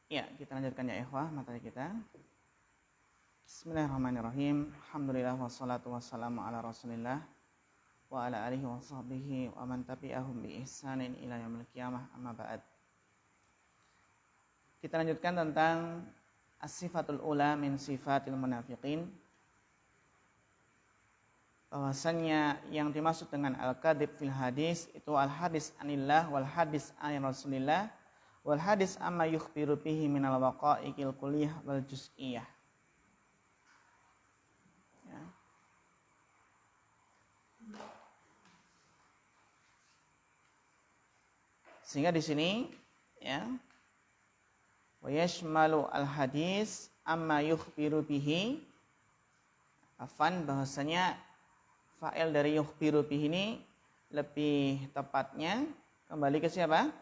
Ya, kita lanjutkan ya ikhwah materi kita. Bismillahirrahmanirrahim. Alhamdulillah wassalatu wassalamu ala Rasulillah wa ala alihi wa sahbihi wa man tabi'ahum bi ihsanin ila yaumil qiyamah, amma ba'd. Kita lanjutkan tentang as-sifatul ula min sifatil munafiqin. Bahwasannya yang dimaksud dengan al-kadhib fil hadis itu al-hadis anillah wal hadis an Rasulillah wal hadis amma yukhbiru bihi minal waqa'iqil kulliyah wal juz'iyah. Ya. Sehingga di sini ya wa yashmalu al hadis amma yukhbiru bihi, bahwasanya fa'il dari yukhbiru bihi ini lebih tepatnya kembali ke siapa?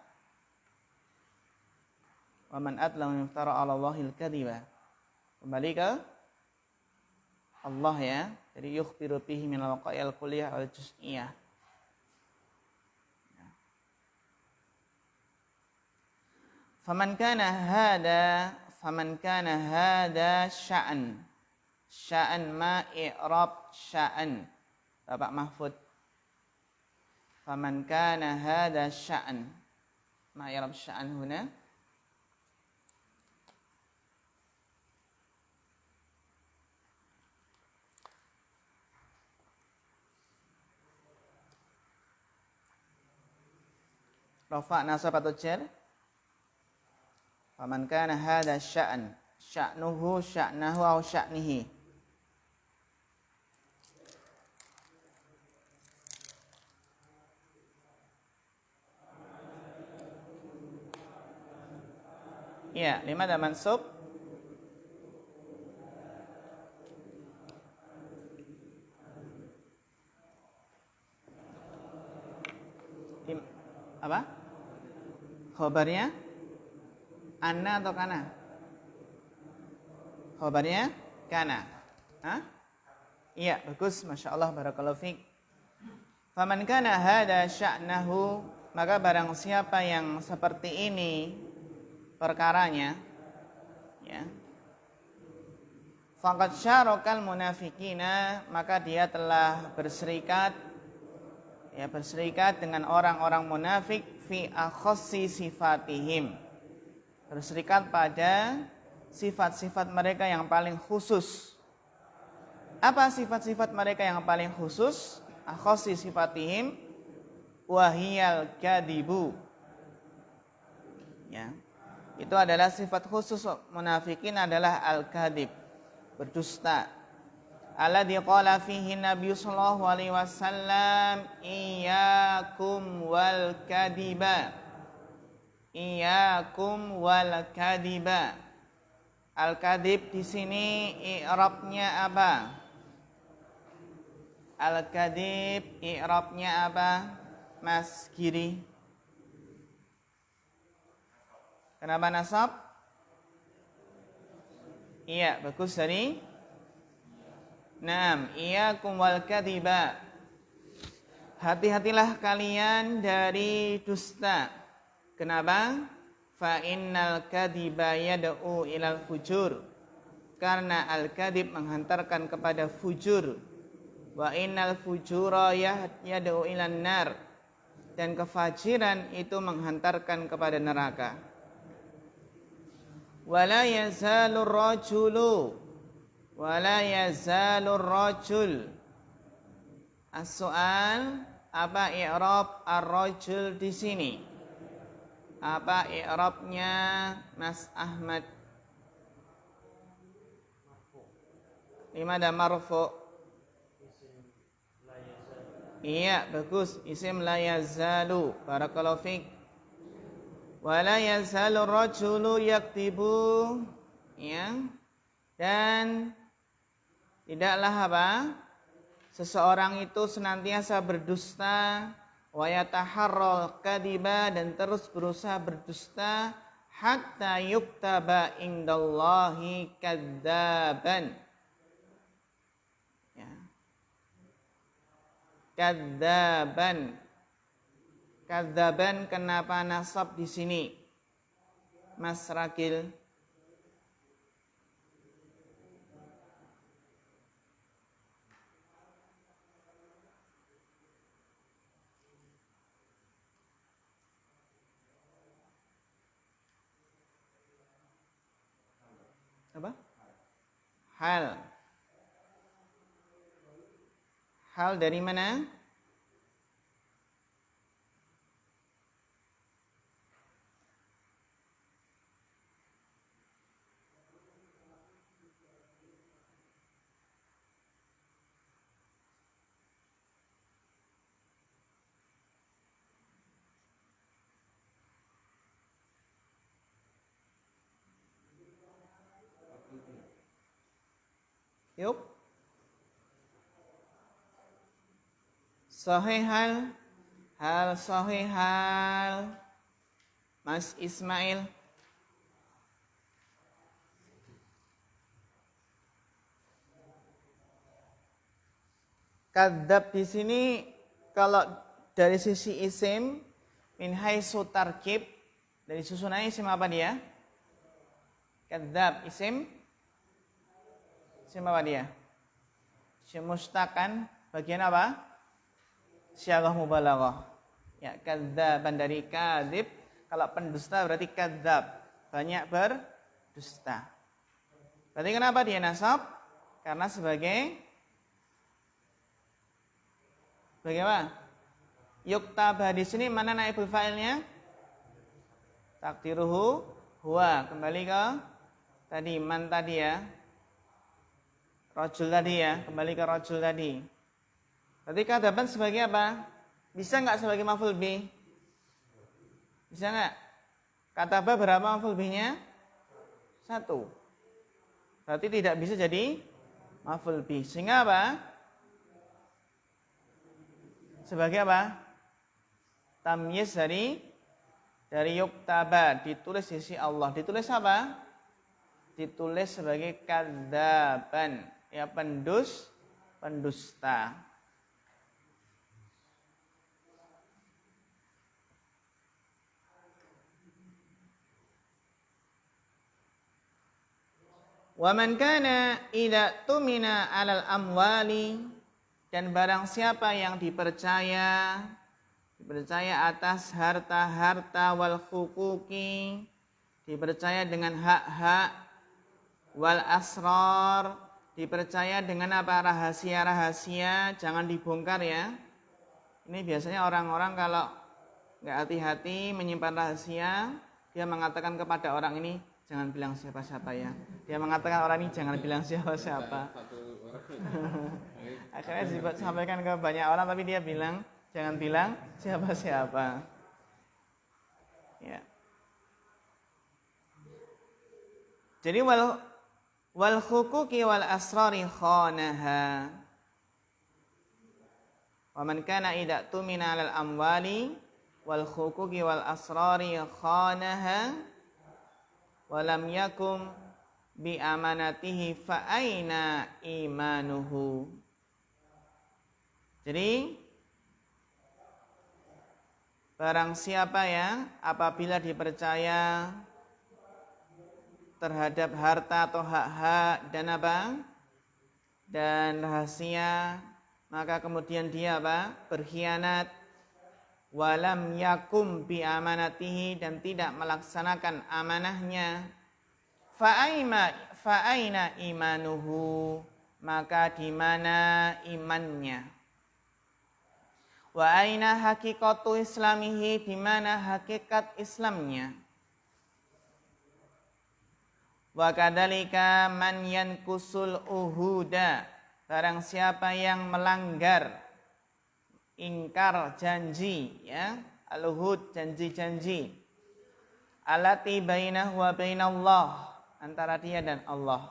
Wa man adlamu iftara 'ala Allahil kadhiba. Kembali ke Allah ya. Jadi yukhbiru bihi minal waqa'il kulliyah wal juz'iyah. Faman kana hada sya'an ma i'rab sya'an. Bapak Mahfud. Faman kana hada sya'an ma i'rab sya'an huna. Rafa nasab atau jar? Faman kana hada sya'an, sya'nuhu sya'nahu aw sya'nihi. Ya, limada mansub? Apa? Khobarnya anna atau kana? Khobarnya kana. Hah? Iya, bagus, Masya Allah, barakallahu fiik. Faman kana hada sya'nahu, maka barang siapa yang seperti ini perkaranya, ya, faqad syarakal munafiqina, maka dia telah berserikat dengan orang-orang munafik fi akhassi sifatihim, berserikat pada sifat-sifat mereka yang paling khusus. Apa sifat-sifat mereka yang paling khusus? Akhassi sifatihim wahiyal kadibu. Ya. Itu adalah sifat khusus munafikin adalah al-kadhib, berdusta. Alladzi qala fihi Nabi sallallahu alaihi wasallam iyyakum wal kadiba. Iyyakum wal kadiba. Al-kadhib di sini i'rabnya apa? Al-kadhib i'rabnya apa? Mas Giri. Kenapa nasab? Iya, bagus dari Naam, iyyakum wal kadhiba. Hati-hatilah kalian dari dusta. Kenapa? Fa innal kadhiba yad'u ilal fujur. Karena al-kadhib menghantarkan kepada fujur. Wa innal fujura yad'u ilan nar. Dan kefajiran itu menghantarkan kepada neraka. Wala yazalur rajul. As-soal, apa i'rab ar-rajul di sini? Apa i'rabnya Mas Ahmad? Limada marfu? Iya, bagus. Isim la yazalu. Barakallahu fiik. Wala yazalu rajulu yaktibu. Ya. Dan tidaklah apa? Seseorang itu senantiasa berdusta, wa yataharral kadiba, dan terus berusaha berdusta hatta yuktaba indallahi kadzaban. Ya. Kadzaban. Kadzaban kenapa nasab di sini? Mas Rakil. Apa? Hal. Hal dari mana? Yuk. Sahih hal. Hal sahih hal. Mas Ismail. Kadzab di sini kalau dari sisi isim min haitsu tarkib, dari susunannya isim apa dia? Kadzab isim apa dia? Isim mustaqan bagian apa? Syighah mubalaghah. Ya, kadzaban dari kadzib, kalau pendusta berarti kadzab, banyak berdusta. Berarti kenapa dia nasab? Karena sebagai apa? Yuktabah di sini mana naibul fa'ilnya? Takdiruhu huwa. Kembali ke tadi man tadi ya. Rajul tadi ya, kembali ke rajul tadi. Berarti kadzaban sebagai apa? Bisa enggak sebagai maf'ul bih? Bisa enggak? Kadzaba berapa maf'ul bihnya? 1. Berarti tidak bisa jadi maf'ul bih. Sehingga apa? Sebagai apa? Tamyiz dari yuktaba, ditulis di sisi Allah. Ditulis apa? Ditulis sebagai kadzaban, ya pendusta. Wa man kana idza tumina 'alal amwali, dan barang siapa yang dipercaya atas harta-harta wal huquqi, dipercaya dengan hak-hak, wal asrar, dipercaya dengan apa? Rahasia-rahasia, jangan dibongkar ya. Ini biasanya orang-orang kalau nggak hati-hati menyimpan rahasia, dia mengatakan kepada orang ini, jangan bilang siapa-siapa ya. Dia mengatakan orang ini jangan bilang siapa-siapa. Akhirnya disampaikan ke banyak orang, tapi dia bilang jangan bilang siapa-siapa. Ya. Jadi wal huquqi wal asrari khanaha. Wa man kana idza tumina 'alal amwali wal huquqi wal asrari khanaha wa lam yakum bi amanatihi fa aina imanuhu. Jadi barang siapa ya apabila dipercaya terhadap harta atau hak-hak dan apa? Dan rahasia, maka kemudian dia apa? Berkhianat, walam yakum bi amanatihi, dan tidak melaksanakan amanahnya, fa aina imanuhu, maka di mana imannya? Wa aina hakikatu islamihi, di mana hakikat Islamnya? Wa kadzalika man yankusul uhuda, barang siapa yang melanggar, ingkar janji ya, al-uhud, janji-janji, allati bainahu wa bainallah, antara dia dan Allah.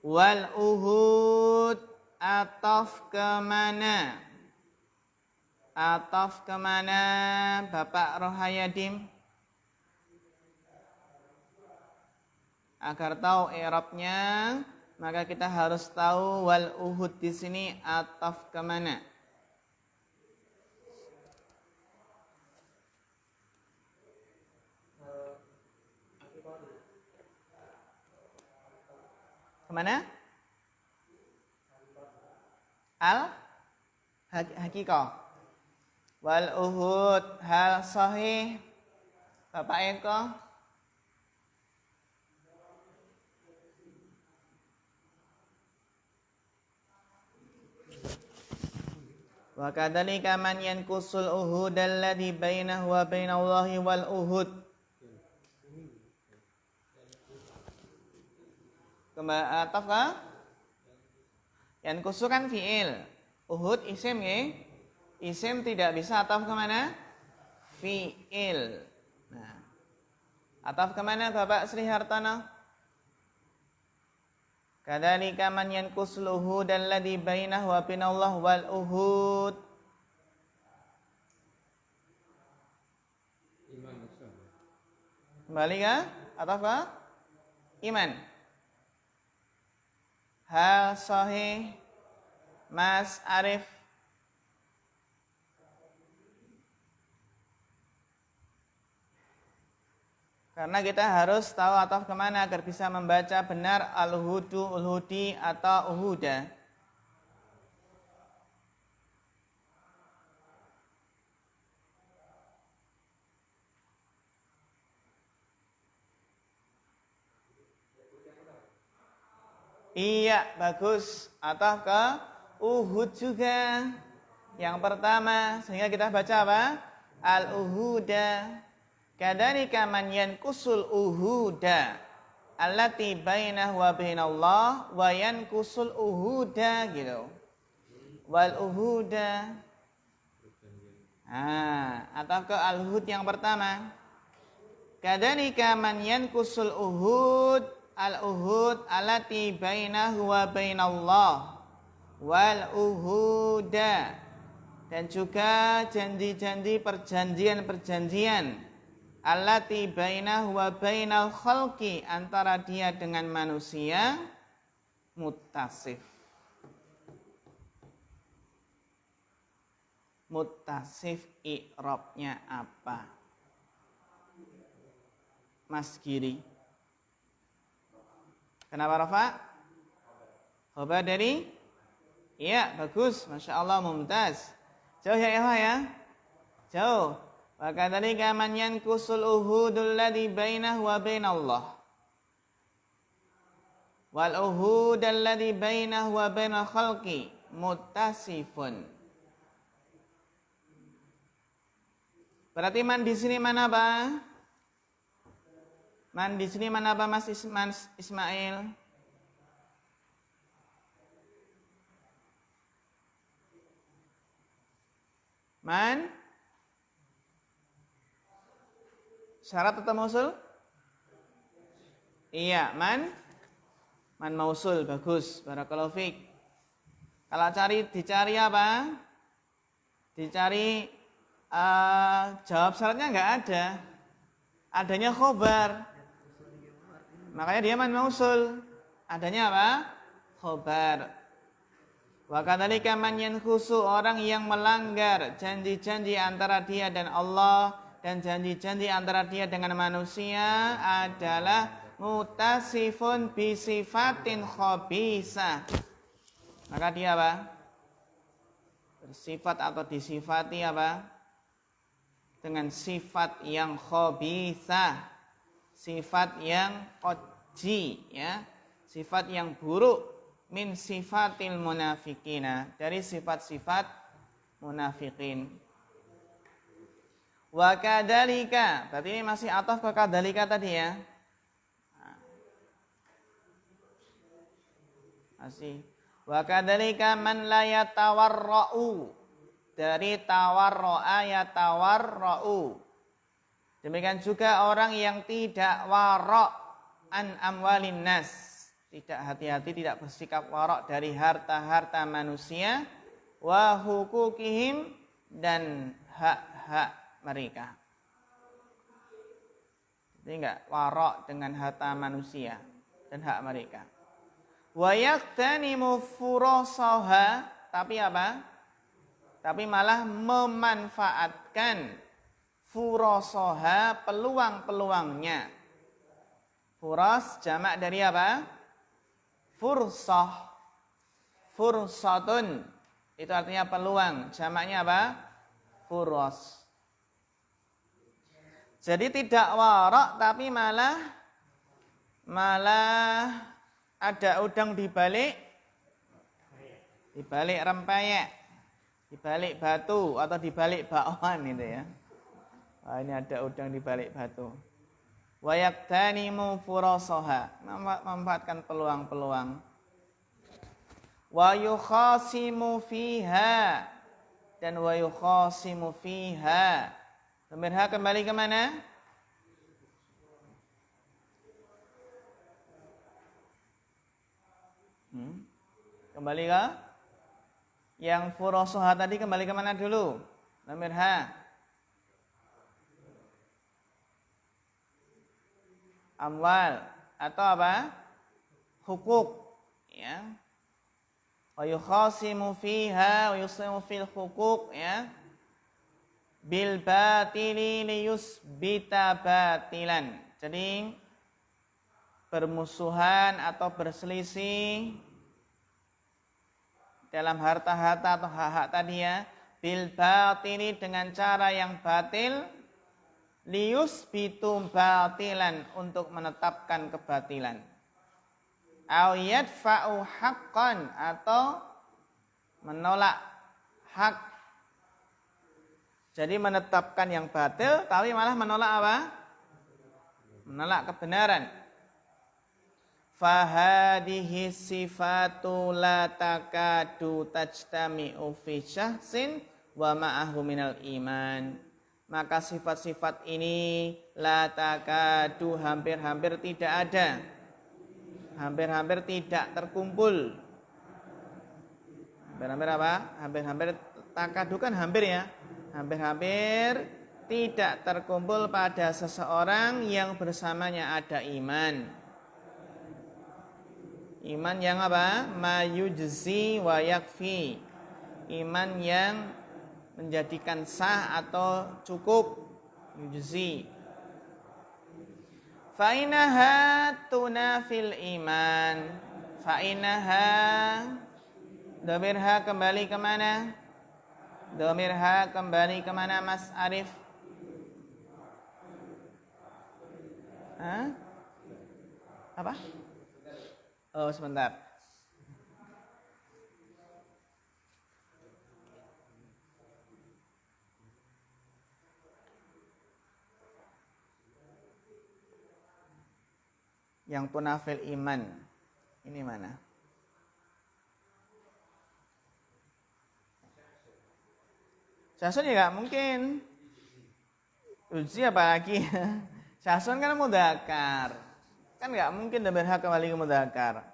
Wal uhud ataf kemana? Ataf kemana Bapak Rohayadim? Agar tahu i'rabnya, maka kita harus tahu wal uhud di sini ataf kemana. Kemana? Al-haqiqah. Wal uhud hal sahih. Bapak Eko. Wa kadzalika man yanqusul uhud alladhi bainahu wa bainallahi wal uhud. Ataf ka? Yanqusu kan fi'il. Uhud isim ya. Isim tidak bisa ataf kemana? Fi'il. Nah, ataf kemana Bapak Sri Hartono? Kadzalika man yanqusul uhud alladhi bainahu wa bainallahi wal uhud. Kembali ka? Ataf ka? Iman. Hal sahih. Mas Arif. Karena kita harus tahu ataf kemana agar bisa membaca benar al-hudu, ul-hudi atau uhuda. Iya, bagus. Ataf ke uhud juga. Yang pertama, sehingga kita baca apa? Al-uhuda. Kadzalika man yanqusul uhuda allati bainahu wa bainallah wa yanqusul uhuda gitu. Wal uhuda. Atau ke al-uhud yang pertama. Kadzalika man yanqusul uhud al-uhud allati bainahu wa bainallah wal uhuda. Dan juga janji-janji perjanjian-perjanjian allati bainahu wa bainal khalqi, antara dia dengan manusia, muttasif. Muttasif i'rabnya apa? Mas Giri. Kenapa Rafa? Khobar dari? Iya, bagus. Masya Allah, mumtaz. Jauh ya Eva ya? Jauh. Wa kadzalika man yanqusul uhudul ladzi bainahu wa bainallah wal uhudal ladzi bainahu wa bainal khalqi muttasifun. Berarti man di sini mana Pak? Man di sini mana Pak Mas Ismail? Man syarat atau mausul? Iya, man mausul, bagus. Barakallahu fiik. Kalau dicari apa? Dicari jawab syaratnya enggak ada. Adanya khobar. Makanya dia man mausul. Adanya apa? Khobar. Wa kadzalika man yanqusu, orang yang melanggar janji-janji antara dia dan Allah dan janji-janji antara dia dengan manusia adalah mutasifun bisifatin khabisah. Maka dia apa? Bersifat atau disifati apa? Dengan sifat yang khabisah, sifat yang qadji, ya, sifat yang buruk, min sifatil munafikina, dari sifat-sifat munafikin. Wa kadzalika, berarti ini masih ataf ke kadzalika tadi ya. Masih. Wa kadzalika man la yatawarra'u, dari tawarra'a yatawarra'u. Demikian juga orang yang tidak wara' an amwalin nas, tidak hati-hati, tidak bersikap wara' dari harta-harta manusia, wa hukukihim, dan hak-hak mereka. Jadi enggak warok dengan harta manusia dan hak mereka. Wa yaqtanimu furasaha, tapi apa? Tapi malah memanfaatkan furasaha, peluang-peluangnya. Furas jamak dari apa? fursah. Fursatun itu artinya peluang. Jamaknya apa? Furos. Jadi tidak warok tapi malah ada udang di balik rempeyek, di balik batu atau di balik bakwan itu ya. Wah, ini ada udang di balik batu. Wa yaktanimu furasaha, memanfaatkan peluang-peluang. Wa yukhasimu fiha, dan wa yukhasimu fiha. Dhamir ha kembali ke mana? Kembali ke yang furosoha tadi, kembali ke mana dulu? Dhamir ha. Amwal atau apa? Hukuk, ya. Wa yukhasimu fiha wa yusimu fil hukuk, ya. Bil batili liyusbita batilan. Jadi bermusuhan atau berselisih dalam harta-harta atau hak-hak tadi ya. Bil batili, dengan cara yang batil. Liyusbitu batilan, untuk menetapkan kebatilan. Au yadfa'u haqqan, atau menolak hak. Jadi menetapkan yang batil tapi malah menolak apa? Menolak kebenaran. Fahadihi sifatu la takadu tajtami'u fi syahsin wa ma'ahu minal iman. Maka sifat-sifat ini la takadu, hampir-hampir tidak ada, hampir-hampir tidak terkumpul. Hampir-hampir apa? Hampir-hampir, takadu kan hampir ya. Hampir-hampir tidak terkumpul pada seseorang yang bersamanya ada iman. Iman yang apa? Ma yujzi wa yakfi. Iman yang menjadikan sah atau cukup, yujzi. Fa'inaha tunafil iman. Fa'inaha, dhamirha kembali kemana? Dhamirha kembali kemana Mas Arif? Hah? Apa? Oh, sebentar. Yang tunafil iman ini mana? Syasun ya gak mungkin. Uji apalagi. Syasun kan mudzakkar, kan gak mungkin dhamir ha kembali ke mudzakkar.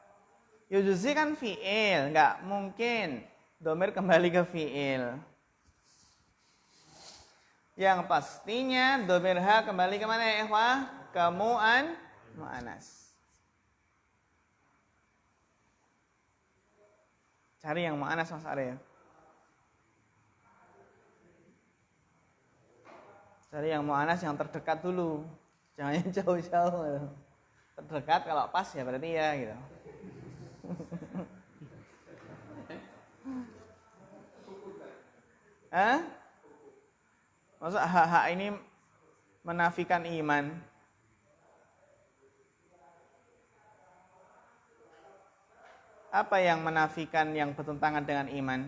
Yujuzi kan fi'il, gak mungkin dhamir kembali ke fi'il. Yang pastinya dhamir ha kembali ke mana ya ikhwah? Ke mu'anas. Cari yang mu'anas Mas Arya. Cari yang mu'anas yang terdekat dulu. Jangan yang jauh-jauh. Terdekat kalau pas ya berarti ya gitu. Hah? Maksud hak-hak ini menafikan iman? Apa yang menafikan yang bertentangan dengan iman?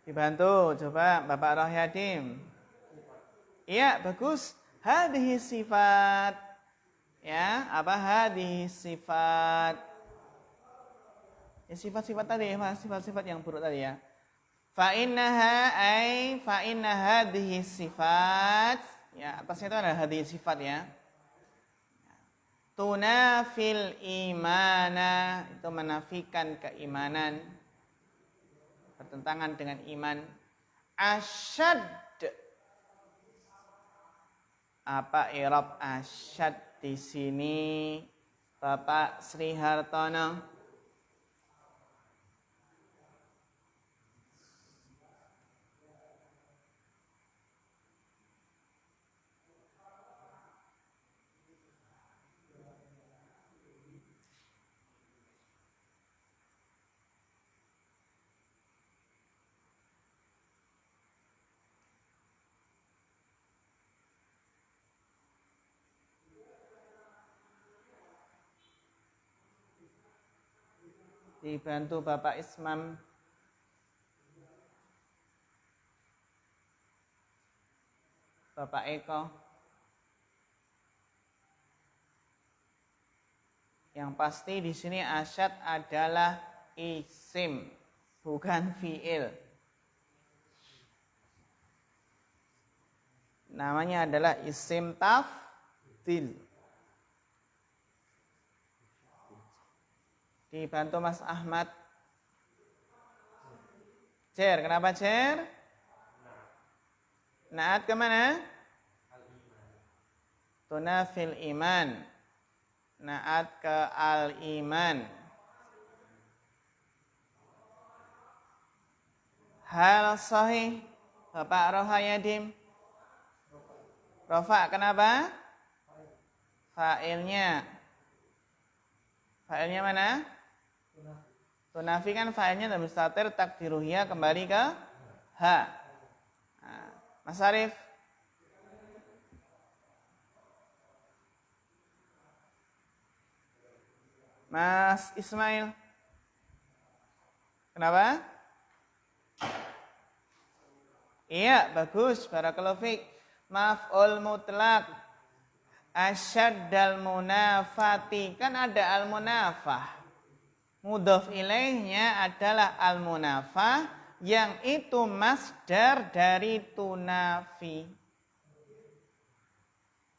Dibantu, coba Bapak Rohyadim. Iya, bagus. Hadhihi sifat. Ya, apa hadhihi sifat? Ya, sifat-sifat tadi, sifat-sifat yang buruk tadi ya. Fa innaha ay fa inna hadhihi sifat, ya atasnya itu ada hadhihi sifat ya. Tunafil imana, itu menafikan keimanan, bertentangan dengan iman. Asyad, apa i'rab asyad di sini Bapak Sri Hartono? Dibantu Bapak Ismam. Bapak Eko. Yang pasti di sini asyad adalah isim, bukan fiil. Namanya adalah isim tafdil. Dibantu Mas Ahmad. Cer, kenapa Cer? Naat kemana? Tunafil iman. Naat ke al-iman. Hal sahih. Bapak Rohayadim. Rofa kenapa? Fa'ilnya. Fa'ilnya mana? Tunafi kan fa'ilnya dan mustatir takdiruhya kembali ke ha. Nah, Mas Arif. Mas Ismail. Kenapa? Iya, bagus. Barakallahu fiik. Maf'ul mutlak. Asyaddal munafati. Kan ada al-munafah. Mudhaf ilaihnya adalah al-munafah. Yang itu masdar dari tunafi.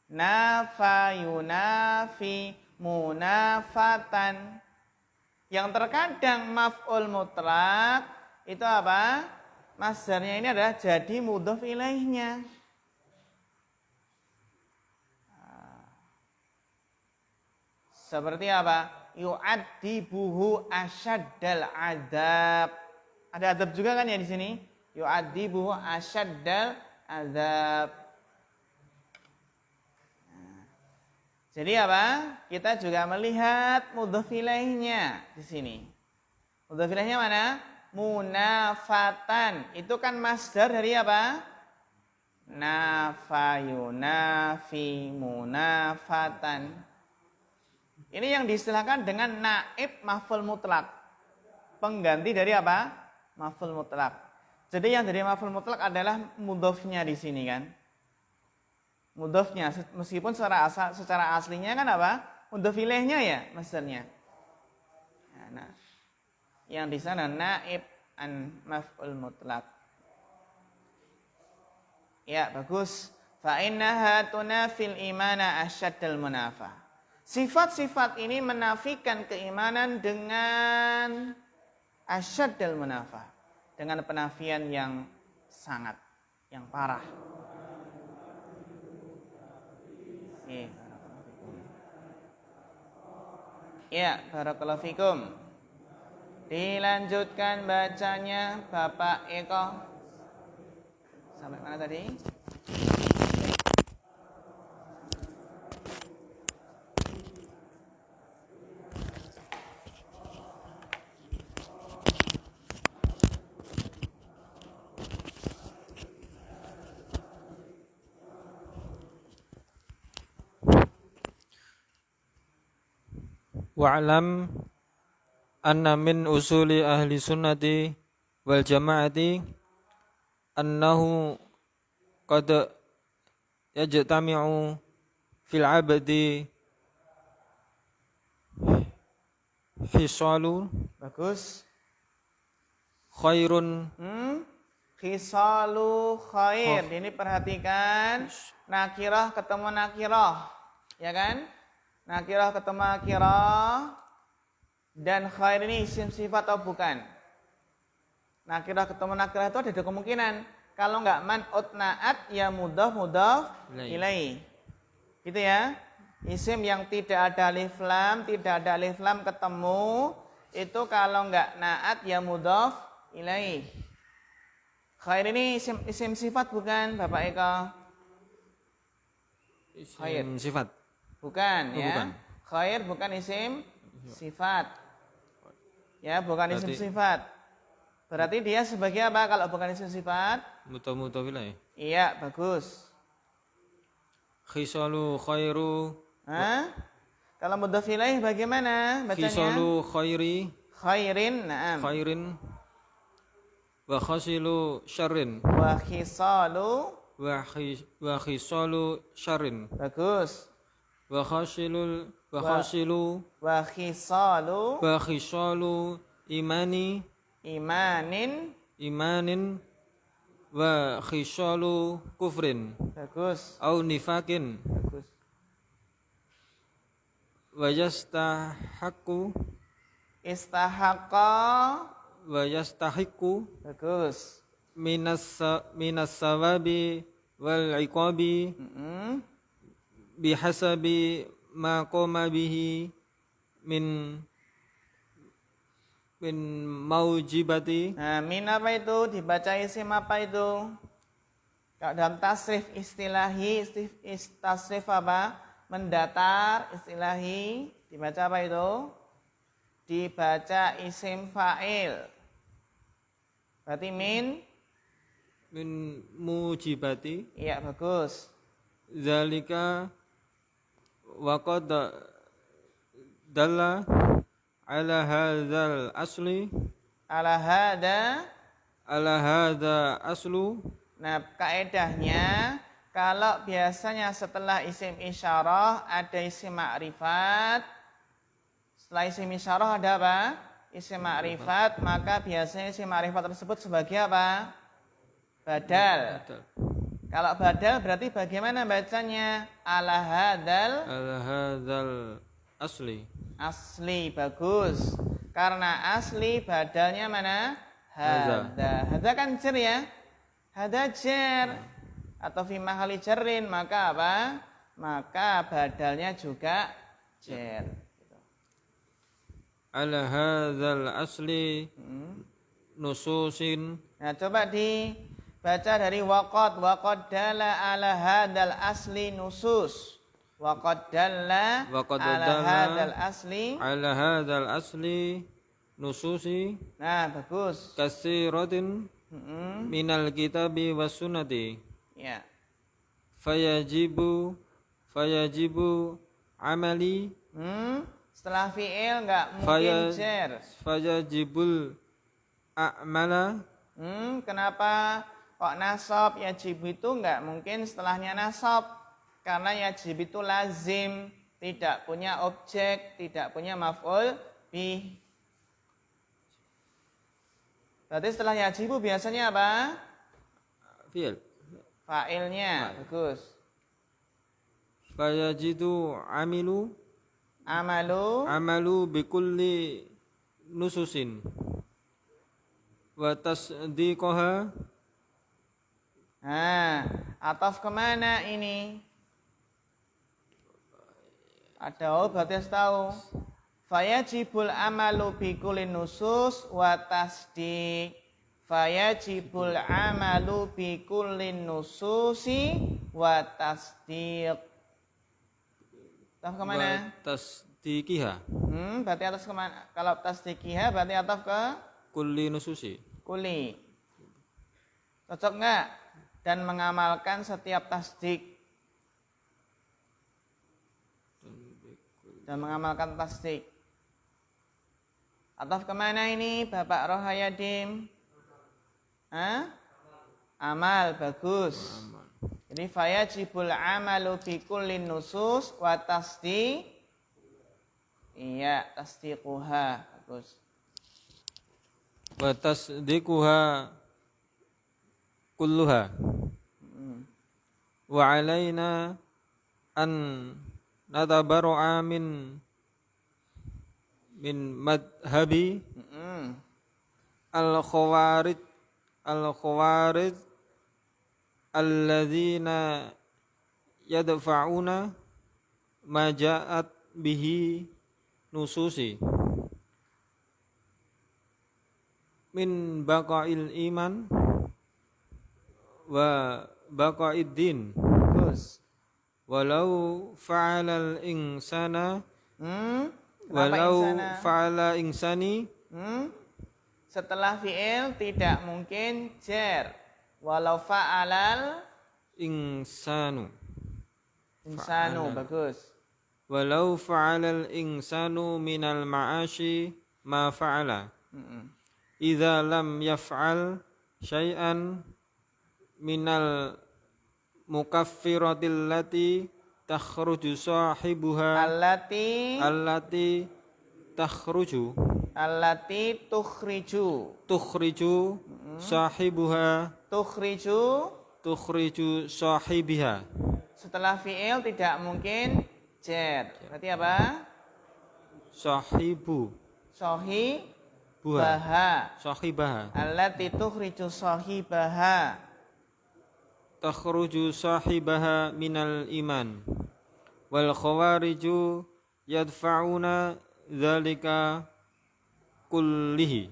Nafa yunafi munafatan. Yang terkadang maf'ul mutlak itu apa? Masdarnya ini adalah jadi mudhaf ilaihnya. Seperti apa? Yu'addibuhu asyaddal adab. Ada adab juga kan ya di sini? Yu'addibuhu asyaddal adab. Jadi apa? Kita juga melihat mudhaf ilaihnya di sini. Mudhaf ilaihnya mana? Munafatan. Itu kan masdar dari apa? Nafa yunafi munafatan. Ini yang diistilahkan dengan naib maf'ul mutlak. Pengganti dari apa? Maf'ul mutlak. Jadi yang dari maf'ul mutlak adalah mudhafnya di sini kan. Mudhafnya meskipun secara aslinya kan apa? Mudhaf ilaihnya ya masdarnya. Nah, yang di sana naib an maf'ul mutlak. Ya, bagus. Fa innaha tunafil imana asyaddal munafah. Sifat-sifat ini menafikan keimanan dengan asyaddal munafah. Dengan penafian yang sangat, yang parah. Ya, barakallahu fikum. Dilanjutkan bacanya Bapak Eko. Sampai mana tadi? Wa'lam anna min usuli ahli sunnati wal jama'ati annahu qad yajtami'u fil 'abdi hisalu Bagus. khairun Khisalu khair. Ini perhatikan. Nakirah ketemu nakirah. Ya kan? Nakirah ketemu nakirah. Dan khair ini isim sifat atau bukan? Nakirah ketemu nakirah itu ada dua kemungkinan. Kalau enggak man'ut na'at ya mudhaf ilaih. Gitu ya. Isim yang tidak ada alif lam, tidak ada alif lam ketemu, itu kalau enggak na'at ya mudhaf ilaih. Khair ini isim sifat bukan Bapak Eko? Khair. isim sifat. Bukan ya. Bukan. Khair bukan isim sifat. Ya, bukan isim sifat. Berarti dia sebagai apa kalau bukan isim sifat? Mudhaf ilaih. Iya, bagus. Khisalu khairu. Hah? Kalau mudhaf ilaih bagaimana bacanya? Khisalu khairi. khairin, na'am. khairin wa khasilu syarrin Wa khisalu, wa khisalu syarrin bagus. wa khasilu Wa khisalu imani imanin, wa khisalu kufrin bagus. au nifakin Bagus. wa yastahaqqu Istahaqqa, wa yastahiqqu bagus. minas sawabi wal iqabi bihasabi ma qama bihi min maujibati. Nah, min apa itu? Dibaca isim apa itu? Kalau dalam tasrif istilahi, tasrif apa? Mendatar, istilahi, dibaca apa itu? Dibaca isim fa'il. Berarti min? Min mujibati. Iya, bagus. Zalika wa qad dalla ala hadzal asli Ala hada aslu. Nah, kaedahnya kalau biasanya setelah isim isyarah ada isim ma'rifat. Setelah isim isyarah ada apa? Isim ma'rifat, maka biasanya isim ma'rifat tersebut sebagai apa? Badal. Kalau badal berarti bagaimana bacanya? Ala hadzal asli. Asli, bagus. Karena asli badalnya mana? Hadza. Hadza kan jer ya? Hadza jer. Atau fi mahali jarrin, maka apa? Maka badalnya juga jer. Ala hadzal asli nususin. Nah, coba dibaca dari waqad dalla ala hadzal asli nusus. Waqad dalla ala hadzal asli nususi. Nah, bagus. Kasiratin minal kitabi was sunnati. Ya. Fayajibu amali. Setelah fi'il enggak mungkin jer. Fayajibul a'mala. Kenapa kok nasab? Yajib itu enggak mungkin setelahnya nasab. Karena yajib itu lazim, tidak punya objek, tidak punya maf'ul bih. Berarti setelah yajibu biasanya apa? Fi'il. Fa'ilnya, bagus. Fayajidu amalu bikulli nususin wa tasdiqaha. Nah, ataf kemana ini? Ada berarti harus tahu. Fayajibul amalu bikulli nusus wa tasdiq. Fayajibul amalu bikulli nususi wa tasdiq. Ataf kemana? Tasdiqiha. Berarti atas kemana? Kalau tasdiqiha berarti ataf ke? Kulli nususi. Kuli. Cocok nggak? Dan mengamalkan setiap tasdik. Dan mengamalkan tasdik. Ataf kemana ini Bapak Rohayadim? Amal, bagus. Jadi fayajibul amalu bi kulli nusus wa tasdiq. Iya, tasdiquha, bagus. Wa tasdiquha kulluha. Wa alaina an natabarra'a min madhabi al-khawarij alladzina yadfa'una ma ja'at bihi nususi min baqa'il iman wa baqa'id din. Bagus. Walau fa'alal insana fa'ala insani. Setelah fi'il tidak mungkin jer. Walau fa'alal insanu. Insanu, bagus. Walau fa'alal insanu minal ma'ashi ma fa'ala. Mm-mm. Idza lam yaf'al syai'an minal mukaffiratil lati takhruju sahibuha allati takhruju tukhriju sahibiha. Setelah fi'il tidak mungkin jar. Berarti apa? Sahibu Sahibaha. sahibaha Allati tukhriju sahibaha. takhruju sahibaha minal iman wal khawariju yadfa'una dzalika kullihi.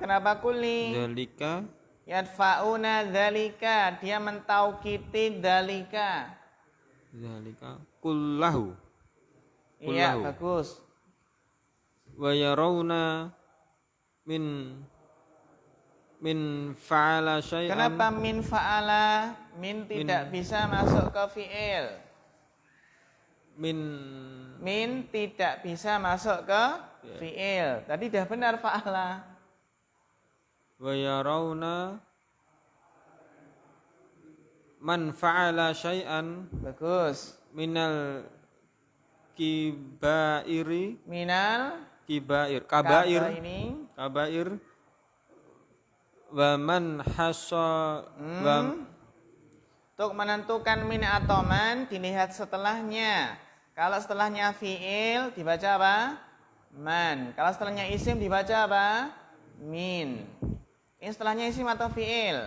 Kenapa kulli? Dzalika Yadfa'una dzalika, dia mentaukiti dzalika. kullahu. Iya, Kullahu. bagus. Wa yarawna min fa'ala syai'an. Kenapa min fa'ala? Min tidak bisa masuk ke fi'il. Min tidak bisa masuk ke fi'il. Tadi dah benar fa'ala. Wa yarawna man fa'ala syai'an Bagus. minal kibairi Minal kabair ini. wa man hasa wa Untuk menentukan min atau man dilihat setelahnya. Kalau setelahnya fi'il dibaca apa? Man. Kalau setelahnya isim dibaca apa? Min. Ini setelahnya isim atau fi'il?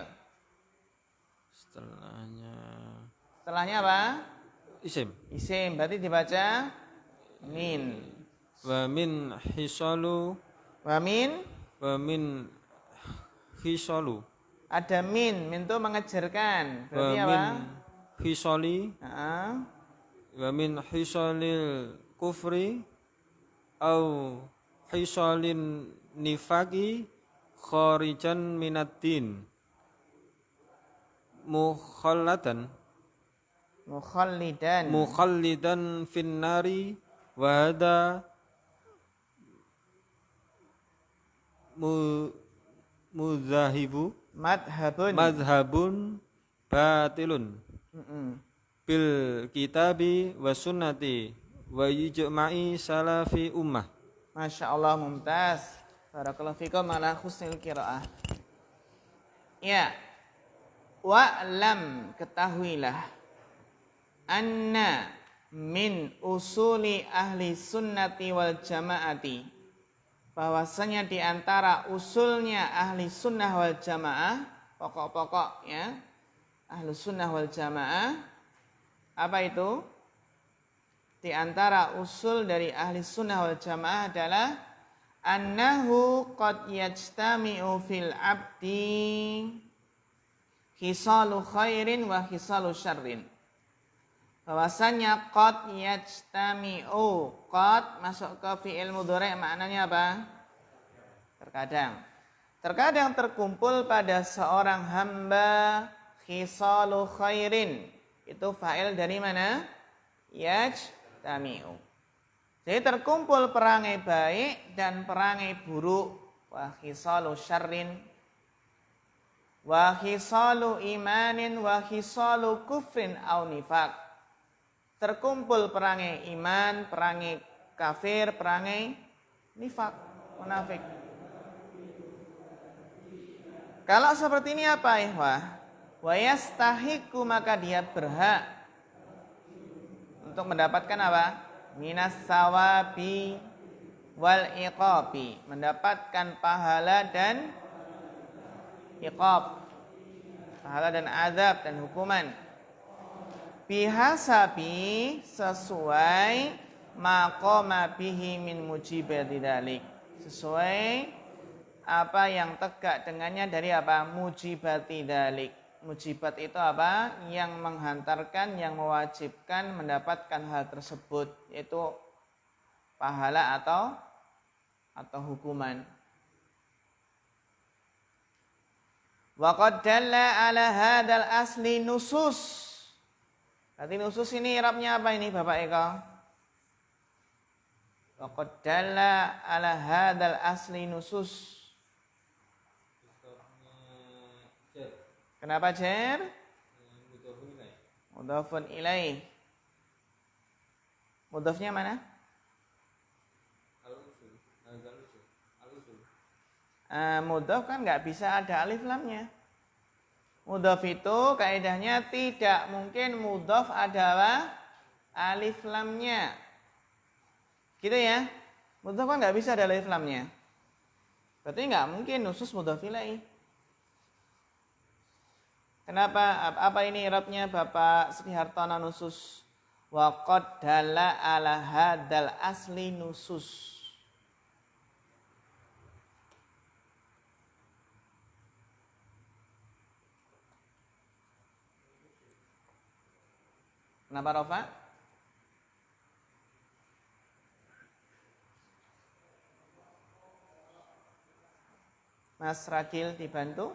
Setelahnya apa? isim. Isim. Berarti dibaca min. Wa min hisalu Wa min. hisalu Ada min itu mengejarkan. wa Berarti min apa? hisali Heeh. wa min hisalil kufri au hisalin nifaqi kharijan minad din mukhallidan finnari wa hada muzahibu madhabun batilun bil kitabi wa sunnati wa ijma'i salafi ummah. Masya Allah, mumtaz. Barakallahu fikum ala husnil qiraah. Ya. Wa'lam, ketahuilah. Anna min usuli ahli sunnati wal jamaati. Bahwasanya di antara usulnya ahli sunnah wal jamaah, pokok-pokok ya, ahli sunnah wal jamaah, apa itu? Di antara usul dari ahli sunnah wal jamaah adalah annahu qad yajtami'u fil abdi khisalu khairin wa khisalu syarrin. Bahwasanya qad yajtami'u, qad masuk ke fi'il mudhari' maknanya apa? Terkadang terkumpul pada seorang hamba khisalu khairin. Itu fa'il dari mana? Yajtami'u. Jadi terkumpul perangai baik dan perangai buruk. Wa khisalu syarrin, wa khisalu imanin, wa khisalu kufrin au nifaq. Terkumpul perangai iman, perangai kafir, perangai nifak, munafik. Kalau seperti ini apa ikhwah? Wa yastahiqu, maka dia berhak untuk mendapatkan apa? Minas sawabi wal iqabi, mendapatkan pahala dan iqab, pahala dan azab dan hukuman. Bihasabi, sesuai maqama bihi min mujibati dzalik, sesuai apa yang tegak dengannya dari apa? Mujibati dzalik. Mujibat itu apa? Yang menghantarkan, yang mewajibkan mendapatkan hal tersebut, yaitu pahala atau hukuman. Wa qad dalla ala hadzal asli nusus. Berarti nusus ini i'rabnya apa ini Bapak Eko? Wa qad dalla ala hadzal asli nusus. Kenapa jar? Mudhafun ilaih. Mudhafnya mana? Mudhaf kan nggak bisa ada alif lamnya. Mudhaf itu kaidahnya tidak mungkin mudhaf adalah alif lamnya. Gitu ya. Mudhaf kan nggak bisa ada alif lamnya. Berarti nggak mungkin nusus mudhaf ilaih. Kenapa? Apa ini i'rabnya Bapak Sri Hartono nusus? Wa qad dalla ala hadzal asli nusus. Kenapa Rafa? Mas Ragil dibantu?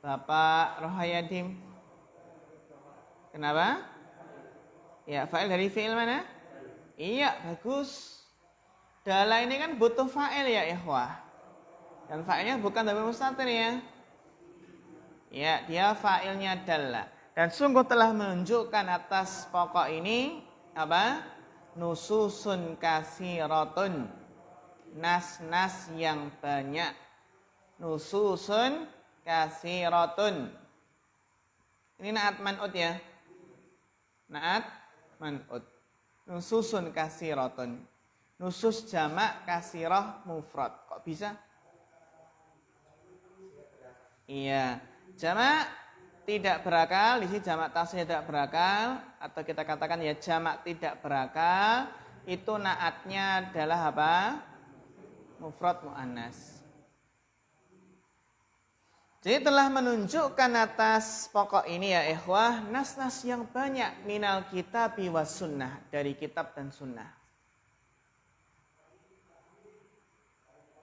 Bapak Rohayadim. Kenapa? Ya, fa'il dari fi'il mana? Iya, bagus. Dalla ini kan butuh fa'il ya, ikhwah. Dan fa'ilnya bukan dhamir mustatir ya. Ya, dia fa'ilnya dalla. Dan sungguh telah menunjukkan atas pokok ini apa? Nususun kasiratun. Nas-nas yang banyak. Nususun kasiratun. Ini naat man'ud ya. Naat man'ud. Nususun kasiratun. Nusus jamak kasirah mufrad. Kok bisa? Iya. Jamak tidak berakal. Di sini jamak tasnya tidak berakal. Atau kita katakan ya jamak tidak berakal. Itu naatnya adalah apa? Mufrad mu'annas. Jadi telah menunjukkan atas pokok ini ya ikhwah, nas-nas yang banyak minal kitab was sunnah, dari kitab dan sunnah.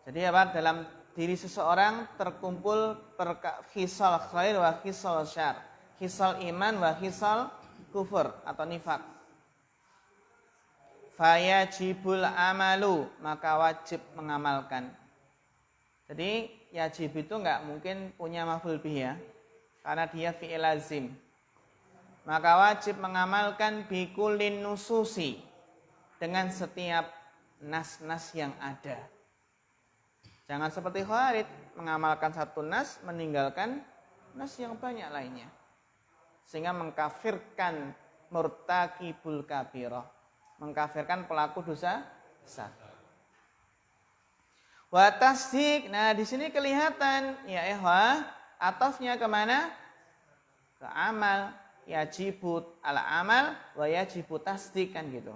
Jadi apa? Dalam diri seseorang terkumpul khisal khair wa khisal syar, khisal iman wa khisal kufur atau nifak. Fayajibul amalu, maka wajib mengamalkan. Jadi yajib itu enggak mungkin punya maf'ul bih ya. Karena dia fi'il lazim. Maka wajib mengamalkan bikulin nususi. Dengan setiap nas-nas yang ada. Jangan seperti Khawarij. Mengamalkan satu nas, meninggalkan nas yang banyak lainnya. Sehingga mengkafirkan murtakibul kabirah. Mengkafirkan pelaku dosa besar. Wa tasdik. Nah, di sini kelihatan ya ikhwah, atafnya kemana? Ke amal. Yajibut ala amal wa yajibut tasdik kan gitu.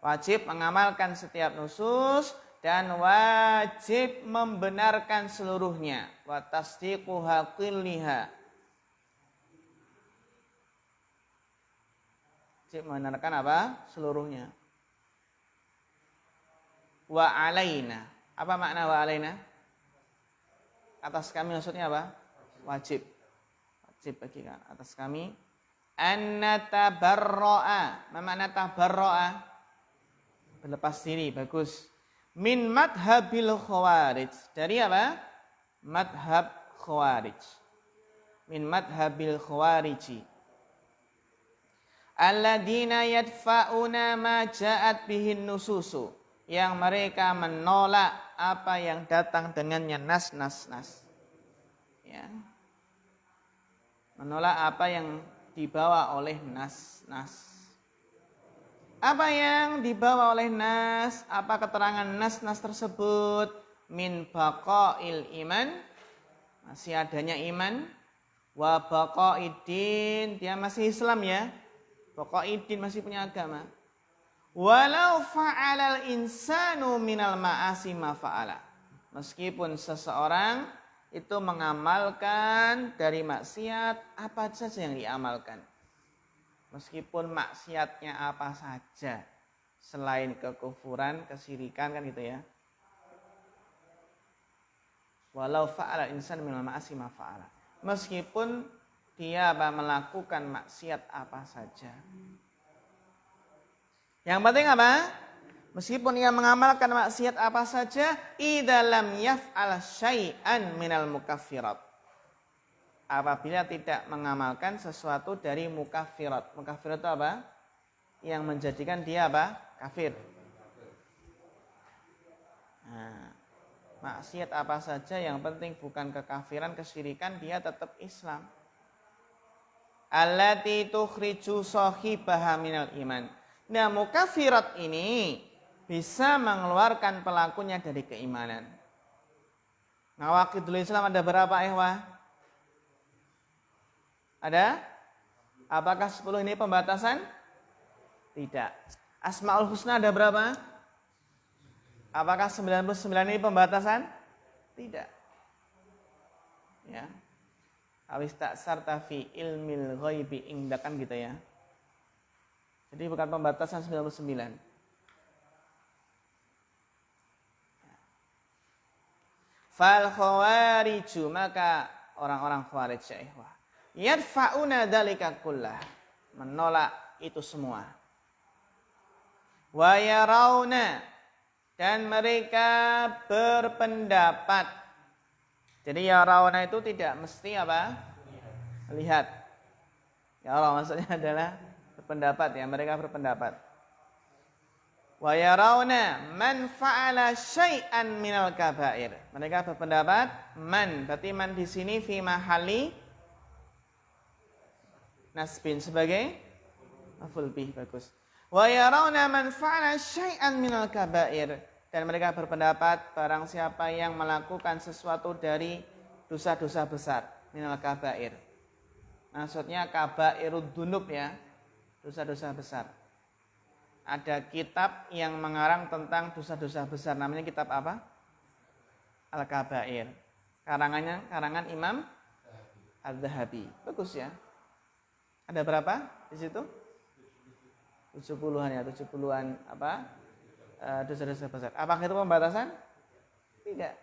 Wajib mengamalkan setiap nusus dan wajib membenarkan seluruhnya. Wa tasdiquha kulliha. Wajib membenarkan apa? Seluruhnya. Wa alaina. Apa makna wa alaina? Atas kami maksudnya apa? Wajib. Wajib bagi kami. Atas kami. An-natabarra'a. Apa makna tabarra'a? Berlepas diri. Bagus. Min madhabil khawarij. Dari apa? Madhab khawarij. Min madhabil khawariji. Alladina yadfa'una ma ja'at bihin nususu. Yang mereka menolak apa yang datang dengannya nas. Ya. Menolak apa yang dibawa oleh nas. Apa yang dibawa oleh nas? Apa keterangan nas tersebut? Min baqail iman. Masih adanya iman. Wa baqaidin. Dia masih Islam ya. Baqaidin masih punya agama. Walau fa'alal insanu minal ma'asi ma fa'ala. Meskipun seseorang itu mengamalkan dari maksiat apa saja yang diamalkan. Meskipun maksiatnya apa saja. Selain kekufuran, kesyirikan kan gitu ya. Walau fa'alal insanu minal ma'asi ma fa'ala. Meskipun dia melakukan maksiat apa saja. Yang penting apa? Meskipun ia mengamalkan maksiat apa saja, idza lam yaf'al syai'an minal mukaffirat. Apabila tidak mengamalkan sesuatu dari mukaffirat. Mukaffirat itu apa? Yang menjadikan dia apa? Kafir. Nah, maksiat apa saja yang penting bukan kekafiran, kesyirikan, dia tetap Islam. Allati tukhriju shahibaha minal iman. Nah, mukaffirat ini bisa mengeluarkan pelakunya dari keimanan. Nawaqidul Islam ada berapa, ikhwah? Ada? Apakah 10 ini pembatasan? Tidak. Asmaul Husna ada berapa? Apakah 99 ini pembatasan? Tidak. Ya. Awis ta'sarta fi ilmil ghaibi indakan gitu ya. Jadi bukan pembatasan 99. Fal khawariju, maka orang-orang khawarij ya ikhwah, yadfa'una dzalika kullah, menolak itu semua. Wa yarawna, dan mereka berpendapat. Jadi yarawna itu tidak mesti apa? Lihat. Yaraw maksudnya adalah berpendapat ya, mereka berpendapat. Wa yarawna man fa'ala syai'an minal kabair. Mereka berpendapat man, berarti man di sini fi mahali nasbin sebagai maf'ul bih, bagus. Wa yarawna man fa'ala syai'an minal kabair, dan mereka berpendapat barang siapa yang melakukan sesuatu dari dosa-dosa besar, minal kabair. Maksudnya kabairud dzunub ya, dosa-dosa besar. Ada kitab yang mengarang tentang dosa-dosa besar, namanya kitab apa? Al-Kabair. Karangan Imam Adz-Dzahabi. Bagus ya. Ada berapa di situ? 70-an ya, 70-an apa? Dosa-dosa besar. Apakah itu pembatasan? Tidak.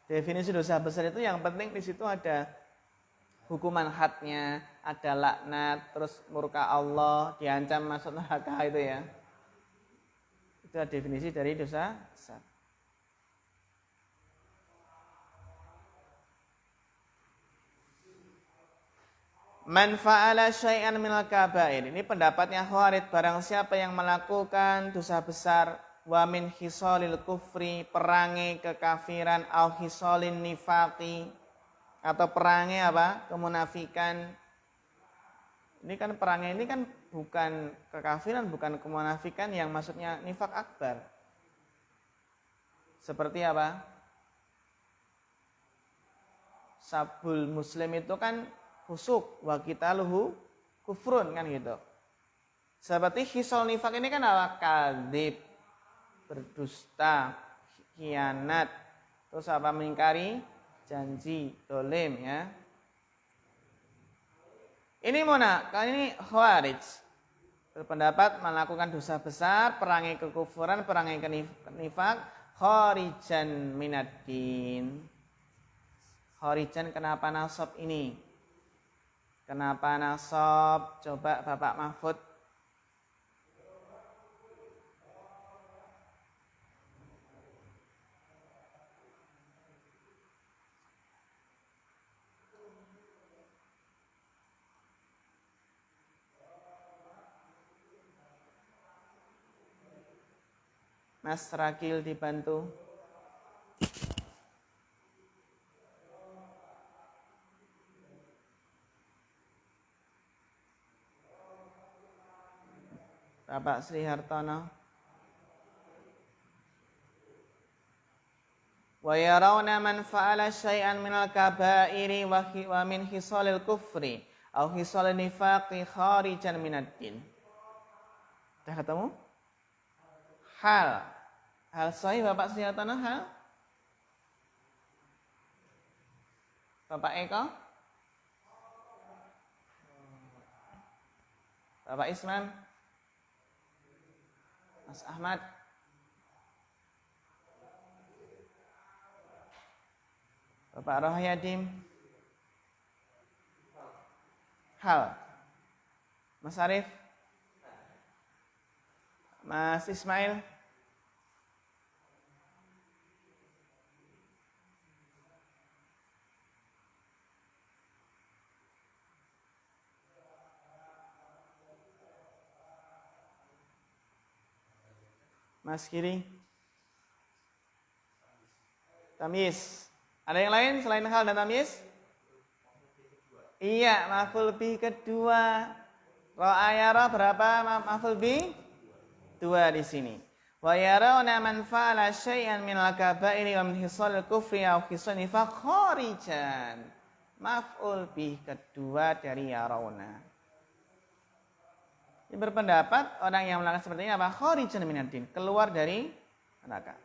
Definisi dosa besar itu yang penting di situ ada hukuman hadnya, ada laknat, terus murka Allah, diancam masuk neraka itu ya. Itu definisi dari dosa besar. Man fa'ala syai'an minal kabair. Ini pendapatnya Khawarij, barang siapa yang melakukan dosa besar, wa min hisolil kufri, perangai kekafiran, au hisolin nifaqi, atau perangai apa? Kemunafikan. Ini kan perangai ini kan bukan kekafiran, bukan kemunafikan, yang maksudnya nifak akbar. Seperti apa? Sabul muslim itu kan fusuk, wa qitaluhu kufrun kan gitu. Seperti hisol nifak ini kan apa? Kadzib, berdusta, khianat, terus apa? Mengingkari janji, dolim ya. Ini mana? Kali ini Khawarij berpendapat melakukan dosa besar, perangai kekufuran, perangai nifak, kharijan minaddin. Kharijan kenapa nasab ini? Kenapa nasab? Coba Bapak Mahfud. Mas Rakil dibantu. Bapak Sri Hartono. Wa yarawna man fa'ala syai'an minal kabairi wa min hisalil kufri au hisalil nifaqi kharijan minaddin. Sudah ketemu? Hal sahih Bapak Sri Hartono, hal? Bapak Eko? Bapak Isman? Mas Ahmad? Bapak Rohyadim? hal. Mas Arif, Mas Ismail, Mas Kiri, tamyiz. Ada yang lain selain hal dan tamyiz? Iya, maf'ul bih kedua. Ra'a yara berapa maf'ul bih? Dua di sini. Wa yarawna man fa'ala syai'an minal kaba'iri wa min hisalil kufri aw hisal nifaq kharijan. Maf'ul bih kedua dari yarawna. Yang berpendapat orang yang melakukan seperti ini apa? Kharijan minaddin, keluar dari neraka.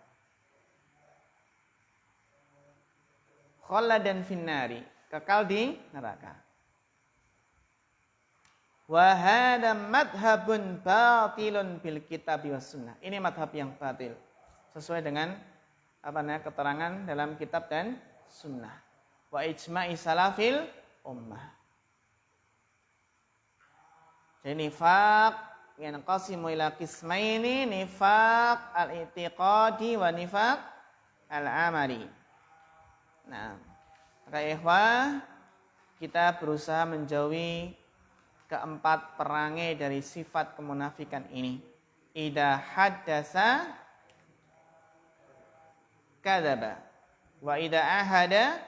Khaladan finnari, kekal di neraka. Wa hadha madhhabun batilun bil kitab was sunnah. Ini madhab yang batil. Sesuai dengan keterangan dalam kitab dan sunnah. Wa ijma'i salafil ummah. Jadi nifaq yanqasimu ila qismaini, nifaq al-i'tiqadi wa nifaq al-amali. Nah, maka ikhwah, kita berusaha menjauhi keempat perangai dari sifat kemunafikan ini. Idza haddasa kadzaba wa idza ahada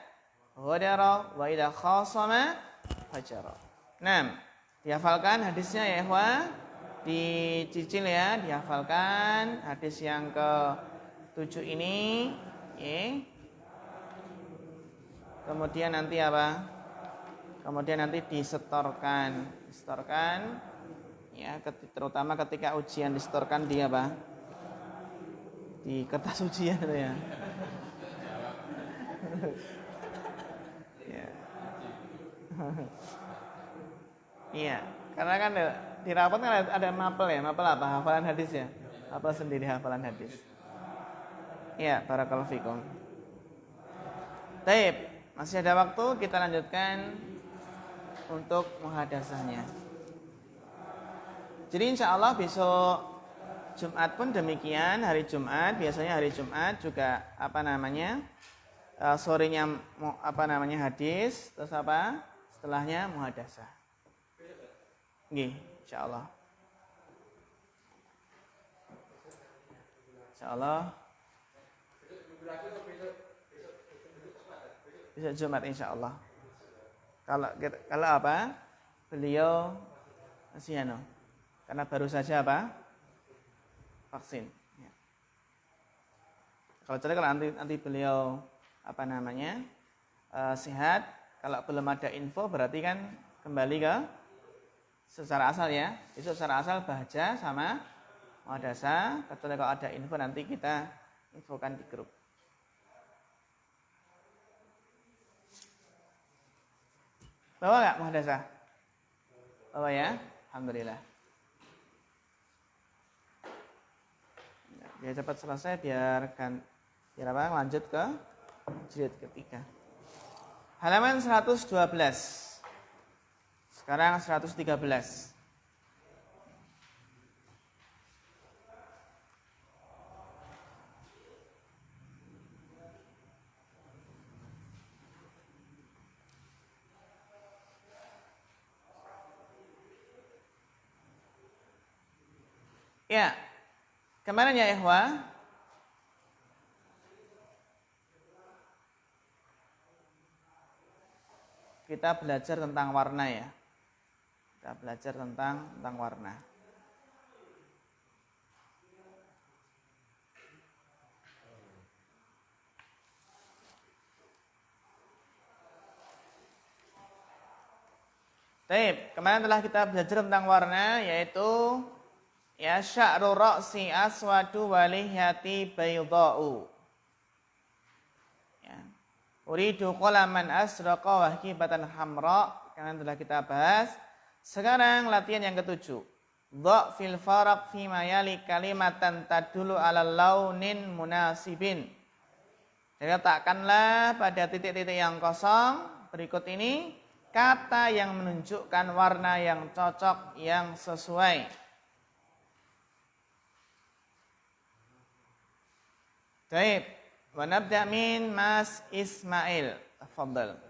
ghadara wa idza khasama fajara. Nah, dihafalkan hadisnya ya ikhwah, dicicil ya, dihafalkan hadis yang ke-7 ini, ya. Kemudian nanti apa? Kemudian nanti disetorkan ya, terutama ketika ujian disetorkan di apa? Di kertas ujian itu ya. Ya. Iya, karena kan di rapat kan ada mapel ya, mapel apa? Hafalan hadis ya, hafal sendiri hafalan hadis. Iya, barakallahu fikum. Taib, masih ada waktu, kita lanjutkan untuk muhadasahnya. Jadi insya Allah besok Jumat pun demikian, hari Jumat biasanya hari Jumat juga sorenya hadis, terus setelahnya muhadasah. Nggih, insyaallah. Insyaallah. Besok Jumat insyaallah. Kalau apa? Beliau masih karena baru saja vaksin. Ya. Kalau nanti beliau sehat, kalau belum ada info berarti kan kembali ke secara asal ya. Itu secara asal bahagia sama muhadasah. Kecuali kalau ada info nanti kita infokan di grup. Bawa nggak muhadasah? Bawa ya? Alhamdulillah. Biar cepat selesai, biar lanjut ke jilid ketiga. Halaman 112. Sekarang 113. Ya, kemarin ya ikhwah, kita belajar tentang warna ya. Kita belajar tentang warna. Baik, kemarin telah kita belajar tentang warna, yaitu ya sya'ru ra'si aswadu walihyati baydha'u. Ya. Uridu qalaman asraqa wa hikbatan hamra. Kemarin telah kita bahas. Sekarang latihan yang ke-7. Dha' fil faraq fi ma yali kalimatan tadulu ala launin munasibin. Jadi letakkanlah pada titik-titik yang kosong berikut ini kata yang menunjukkan warna yang cocok, yang sesuai. Baik, wa nabda min Mas Ismail. Tafadhal.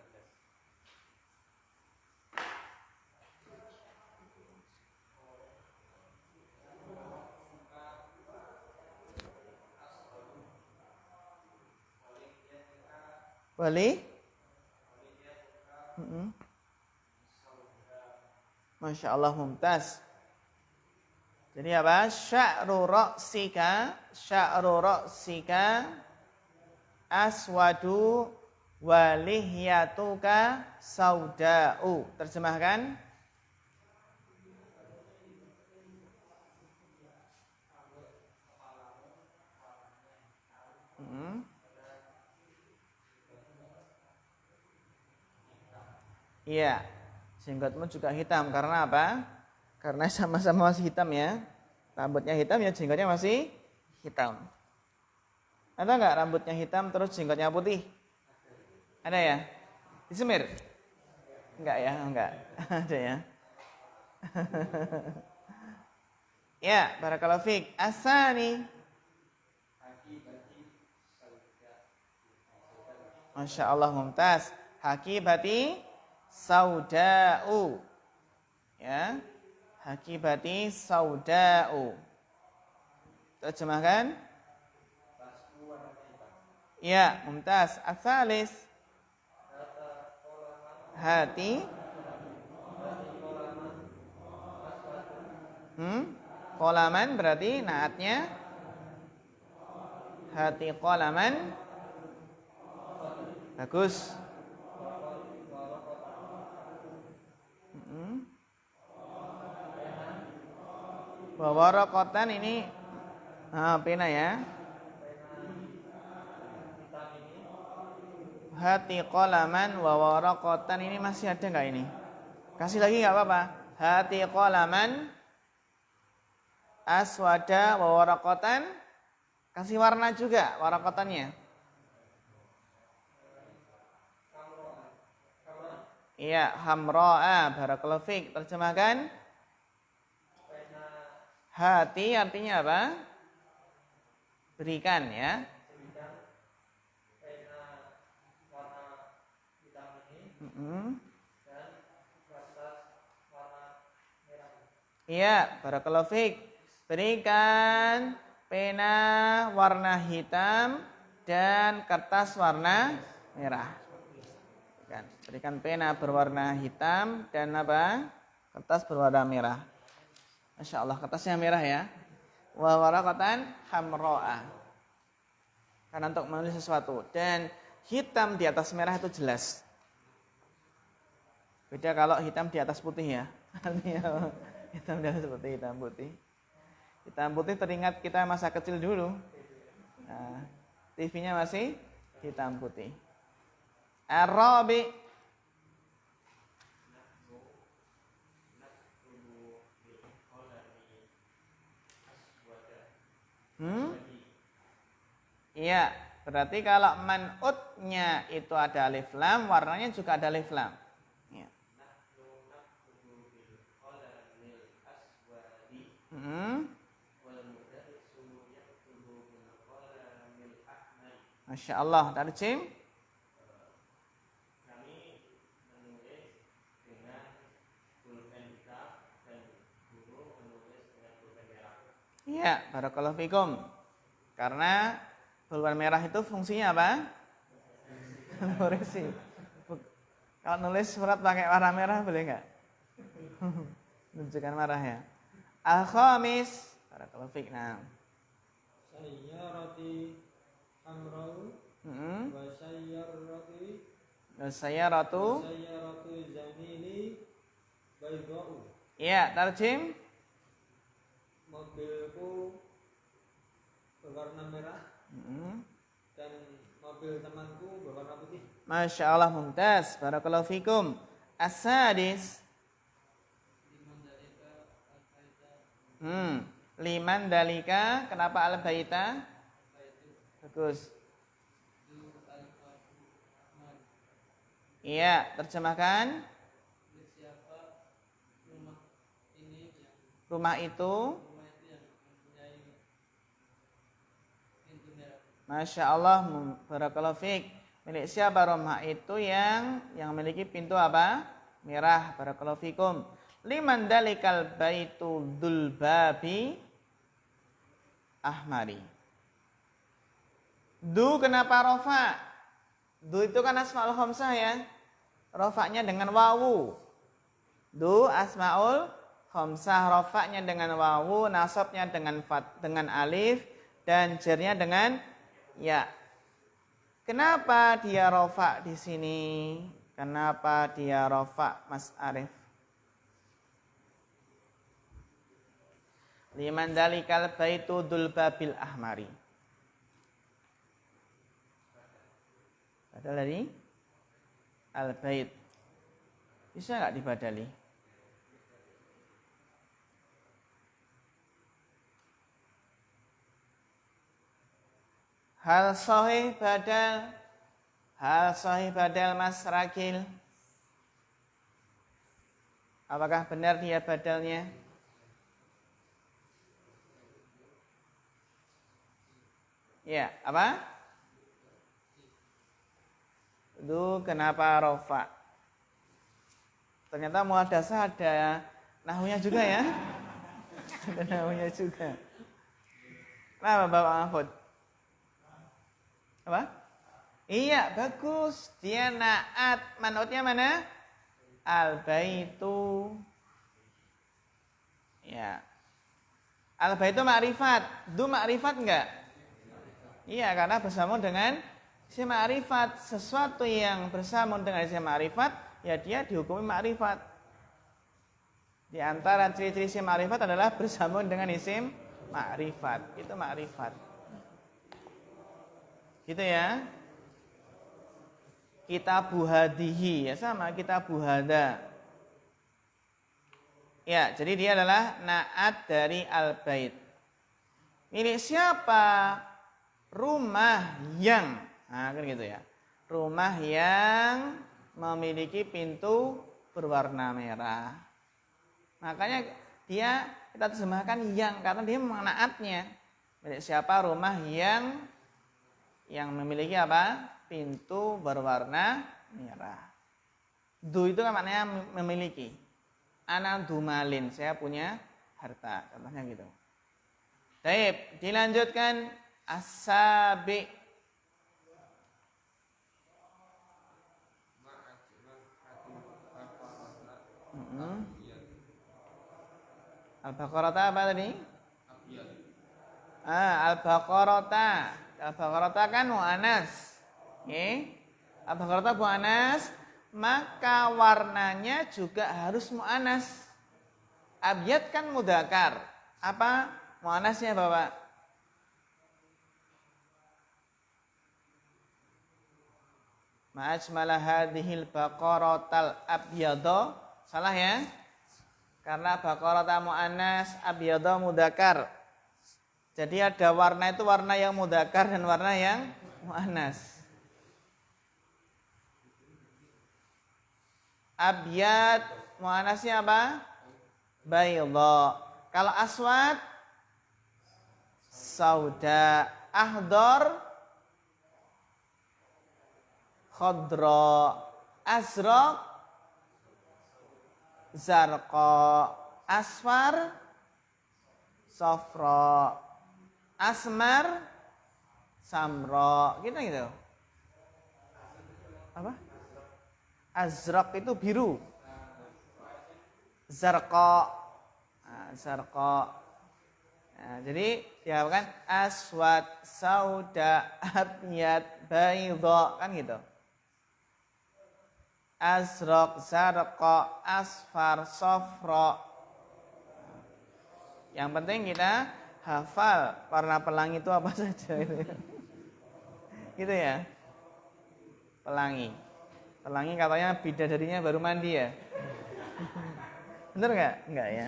Boleh? Masya Allah, mumtaz. Jadi apa? Sya'ru ra'sika aswadu walihyatuka sauda'u. Terjemahkan. Iya, jenggotmu juga hitam. Karena apa? Karena sama-sama masih hitam ya. Rambutnya hitam ya, jenggotnya masih hitam. Ada nggak rambutnya hitam terus jenggotnya putih? Ada ya? Disemir? Enggak ya, enggak. Ada ya. Ya, barakallahu fiik. Asani. Masya Allah, mumtaz. Hakibati sauda'u. Ya. Hakibati sauda'u. Terjemahkan. Ya, mumtaz. Asalis. Hati. Qolaman berarti naatnya. Hati qolaman. Bagus. Wawarokotan ini pena ya. Hati qolaman wawarokotan ini masih ada nggak ini? Kasih lagi nggak apa-apa. Hati qolaman aswada wawarokotan. Kasih warna juga warakotannya. Iya, hamro'a. Barakallahu fiik. Terjemahkan. Hati artinya apa? Berikan ya. Iya, barakallahu fiik. Berikan pena warna hitam dan kertas warna merah. Berikan pena berwarna hitam dan apa? Kertas berwarna merah. Masya Allah, kertasnya merah ya. Wa warakatan hamro'a. Karena untuk menulis sesuatu. Dan hitam di atas merah itu jelas. Beda kalau hitam di atas putih ya. Artinya hitam di atas putih, hitam putih. Hitam putih teringat kita masa kecil dulu. Nah, TV-nya masih hitam putih. Arabi. Iya, berarti kalau man'utnya itu ada alif lam, warnanya juga ada alif lam. Ya. Masya Allah, tarjim. Iya, barakallahu fikum. Karena pulpen merah itu fungsinya apa? Memorisi. Kalau nulis surat pakai warna merah boleh nggak? Menunjukkan marah ya. Al-khamis. Barakallahu fik. Nah. Sayyarati amrau wa Sayyaratu zamili baydau. Iya, tarjim. Mobilku berwarna merah dan mobil temanku berwarna putih. Masya Allah, mumtaz. Barakallahu fikum. As-sadis. Liman dalika. Kenapa al-baita? Bagus. Iya, terjemahkan. Rumah itu, Masya Allah, barakallahu fiik. Milik siapa rumah itu yang memiliki pintu apa? Merah. Barakallahu fikum. Liman dalikal baitu dzul babi ahmari. Du kenapa rofa? Du itu kan asmaul khamsah ya. Rofaknya dengan wawu. Du asmaul khamsah, rofaknya dengan wawu, nasabnya dengan alif, dan jernya dengan ya. Kenapa dia rofa di sini? Kenapa dia rofa, Mas Arif? Liman dalikal baitu dzul babil ahmari. Badal dari al-bait. Bisa enggak dibadali? Hal sahih badal Mas Rakil. Apakah benar dia badalnya? Ya, apa? Itu kenapa rofa? Ternyata muhadasah ada nahwunya juga ya. Ada nahwunya juga. Kenapa Bapak Mahfud? Apa? Iya, bagus. Dia naat. Manutnya mana? Al-baitu. Ya. Al-baitu ma'rifat. Du ma'rifat enggak? Iya, karena bersambung dengan isim ma'rifat. Sesuatu yang bersambung dengan isim ma'rifat, ya dia dihukumi ma'rifat. Di antara ciri-ciri isim ma'rifat adalah bersambung dengan isim ma'rifat. Itu ma'rifat. Gitu ya. Kitabu hadihi ya sama kitabu hada. Ya, jadi dia adalah naat dari al-bait. Milik siapa? Rumah yang, nah kan gitu ya. Rumah yang memiliki pintu berwarna merah. Makanya dia kita terjemahkan yang karena dia memang naatnya. Milik siapa? Rumah yang memiliki apa? Pintu berwarna merah. Du itu kan maknanya memiliki. Ana dumalin, saya punya harta. Contohnya gitu. Baik, dilanjutkan as-sabi. Al-Baqarah apa tadi? Al-Baqarah. Al-Baqarah kan mu'anas. Okay. Al-Baqarah mu'anas, maka warnanya juga harus mu'anas. Abyad kan mudakar. Apa mu'anasnya Bapak? Ma'ajmala hadhil baqaratal abyada. Salah ya? Karena baqarata mu'anas, abyada mudakar. Jadi ada warna itu warna yang mudakar dan warna yang mu'annas. Abyad mu'annasnya apa? Bayda. Kalau aswad sauda, ahdar khadra, azraq zarqa, asfar safra, asmar samra, gitu. Apa? Azraq itu biru. Zarqa. Zarqa. Nah, jadi diapakan aswad, sauda, abyad, bayda, kan gitu. Azraq, zarqa, asfar, safra. Yang penting kita hafal warna pelangi itu apa saja itu. Gitu ya. Pelangi. Pelangi katanya bidadarinya baru mandi ya. Bener nggak? Enggak ya.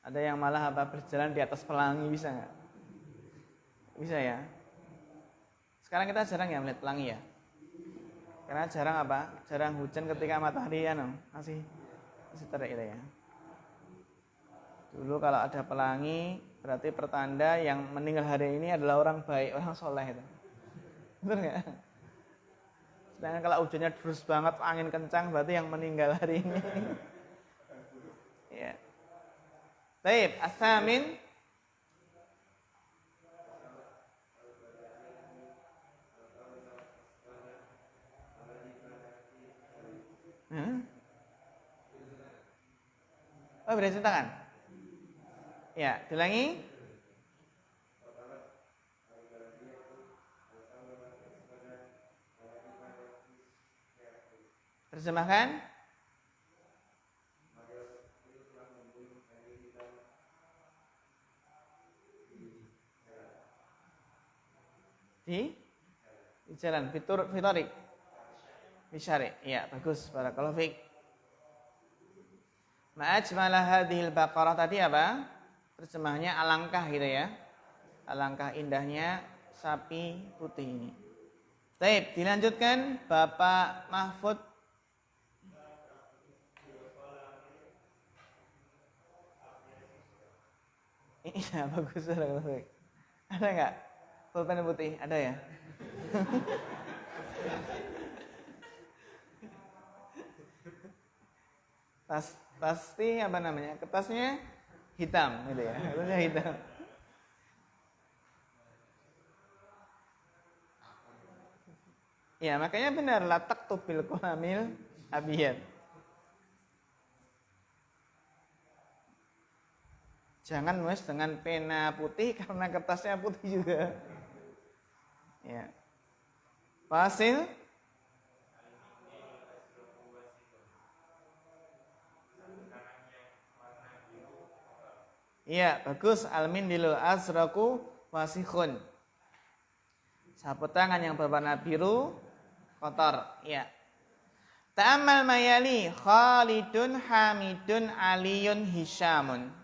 Ada yang malah apa berjalan di atas pelangi, bisa nggak? Bisa ya. Sekarang kita jarang ya melihat pelangi ya. Karena jarang apa? Jarang hujan ketika matahari masih Setelah itu ya. Dulu kalau ada pelangi berarti pertanda yang meninggal hari ini adalah orang baik, orang soleh itu. Benar nggak? Sedangkan kalau hujannya terus banget, angin kencang, berarti yang meninggal hari ini. Ya. Baik, as-samin. Oh, beda tangan. Ya, diulangi. Terjemahkan. Di jalan fitorik. Bisyari. Ya, bagus. Barakallahu fiik. Ma'ajmala hadhil baqarah tadi apa? Terjemahnya alangkah gitu ya. Alangkah indahnya sapi putih ini. Baik, dilanjutkan Bapak Mahfud. Iya, bagus. Ada enggak? Pulpen putih, ada ya? Pasti apa namanya? Kertasnya hitam gitu ya. Kertasnya hitam. Ya, makanya benar latak tubil qalamil abiyat. Jangan nulis dengan pena putih karena kertasnya putih juga. Ya. Fasil. Iya, bagus. Al-mindilul azraku wasikhun. Sapu tangan yang berwarna biru kotor. Iya. Ta'ammal mayali Khalidun Hamidun Aliyun Hisyamun.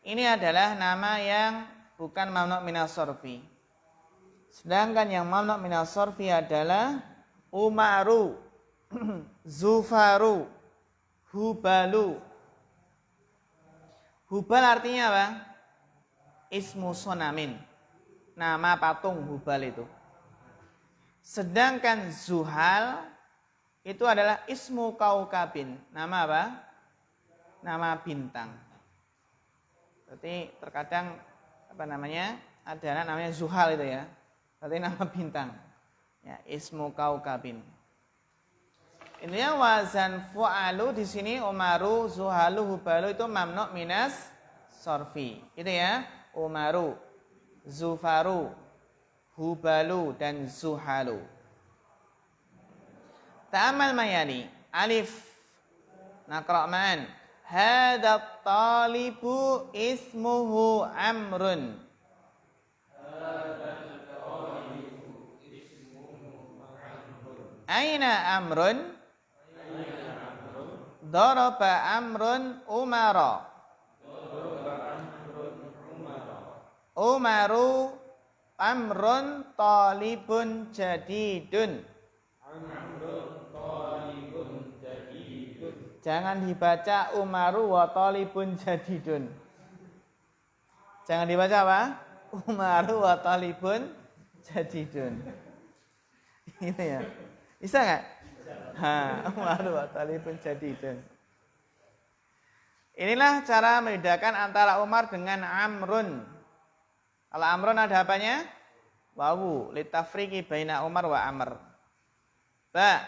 Ini adalah nama yang bukan mamnu' minas sarfi. Sedangkan yang mamnu' minas sarfi adalah Umaru, Zufaru, Hubalu. Hubal artinya apa? Ismu sonamin. Nama patung Hubal itu. Sedangkan Zuhal itu adalah ismu kaukabin. Nama apa? Nama bintang. Berarti terkadang apa namanya? Ada namanya Zuhal itu ya. Berarti nama bintang. Ya, ismu kaukabin. Ini yang wazan fu'alu di sini Umaru, Zuhalu, Hubalu itu mamnu' minas sorfi. Itu ya. Umaru, Zufaru, Hubalu dan Zuhalu. Ta'amal mayani. Alif. Naqra' ma'an. Hadha talibu ismuhu Amrun. Aina Amrun? Daraba Amrun Umara. Umaru Amrun talibun jadidun. Jangan dibaca Umaru wa talibun jadidun. Jangan dibaca apa? Umaru wa talibun jadidun. Gitu ya. Bisa enggak? Umaru wa talibun jadidun. Inilah cara membedakan antara Umar dengan Amrun. Kalau Amrun ada apanya? Wawu litafriqi baina Umar wa Amr. Ba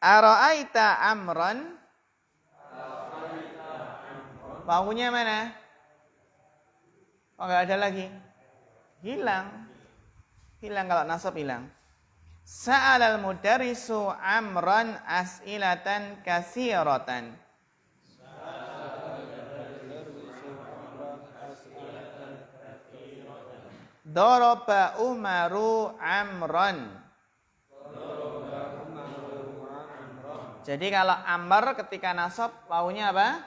ara'aita Amran? Wawunya mana? Oh, enggak ada lagi. Hilang. Hilang kalau nasab hilang. Sa'alal mudarrisu Amran as'ilatan katsiratan. Daraba Umaru Amran. Jadi kalau Amr ketika nasab wawunya apa?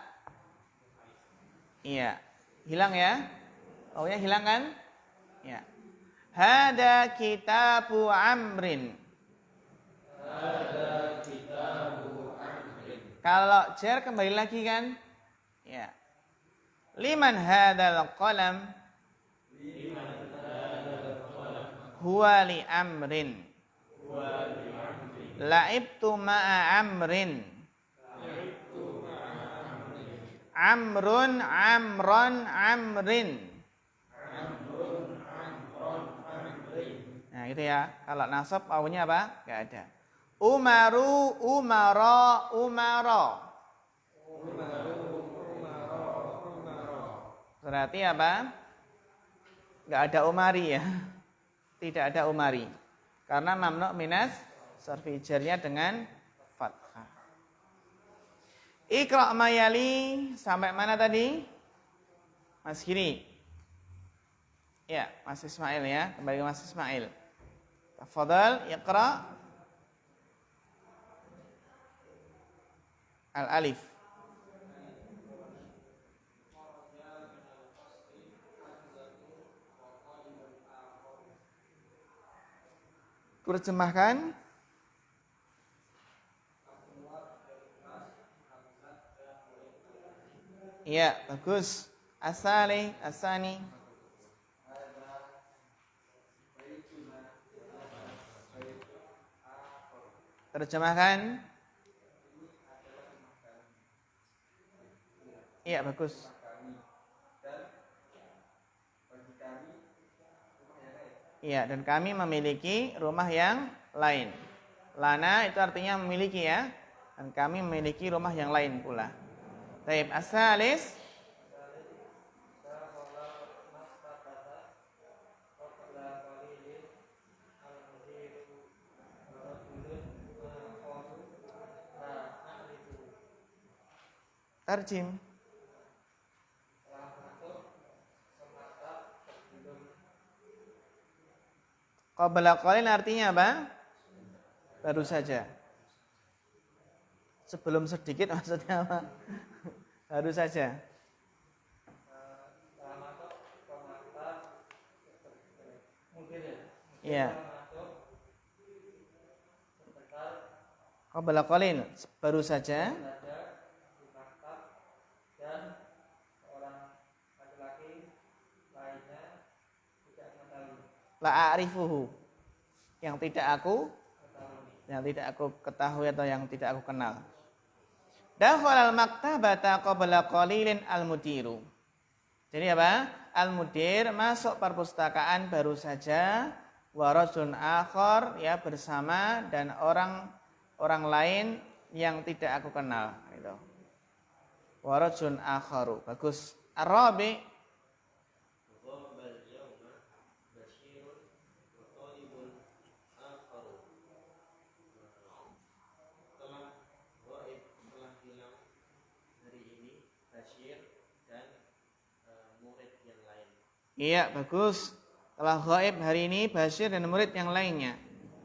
Iya. Hilang ya? Wawunya hilang kan? Ya. Hada kitabu Amrin. Kalau jar kembali lagi kan? Ya. Liman hadzal qalam? Huwa li amrin. La'ibtu ma'a amrin. Amrun amron amrin. Nah gitu ya. Kalau nasab awalnya apa? Gak ada. Umaru umara umara. Berarti apa? Gak ada umari ya. Tidak ada umari. Karena mamnu minas sarfi, jarnya dengan fathah. Iqra' mayali sampai mana tadi? Mas Giri. Ya, Mas Ismail ya. Kembali ke Mas Ismail. Tafadhal iqra' al-alif. Terjemahkan. Iya, bagus. Asali, asani. Terjemahkan. Iya, bagus. Iya, dan kami memiliki rumah yang lain. Lana itu artinya memiliki ya. Dan kami memiliki rumah yang lain pula. Baik, asalis. Tarjim. Qabla qalil artinya apa? Baru saja. Sebelum sedikit maksudnya apa? Baru saja. Iya. Qabla qalil baru saja. La a'rifuhu, yang tidak aku ketahui atau yang tidak aku kenal. Dakhala al-maktabata qabla qalilin al-mudiru. Jadi apa? Al-mudir masuk perpustakaan baru saja, wa rajulun akhar ya bersama dan orang lain yang tidak aku kenal gitu. Wa rajulun akharu. Bagus. Ar-rabi' Iya, bagus. Telah ghaib hari ini Bashir dan murid yang lainnya.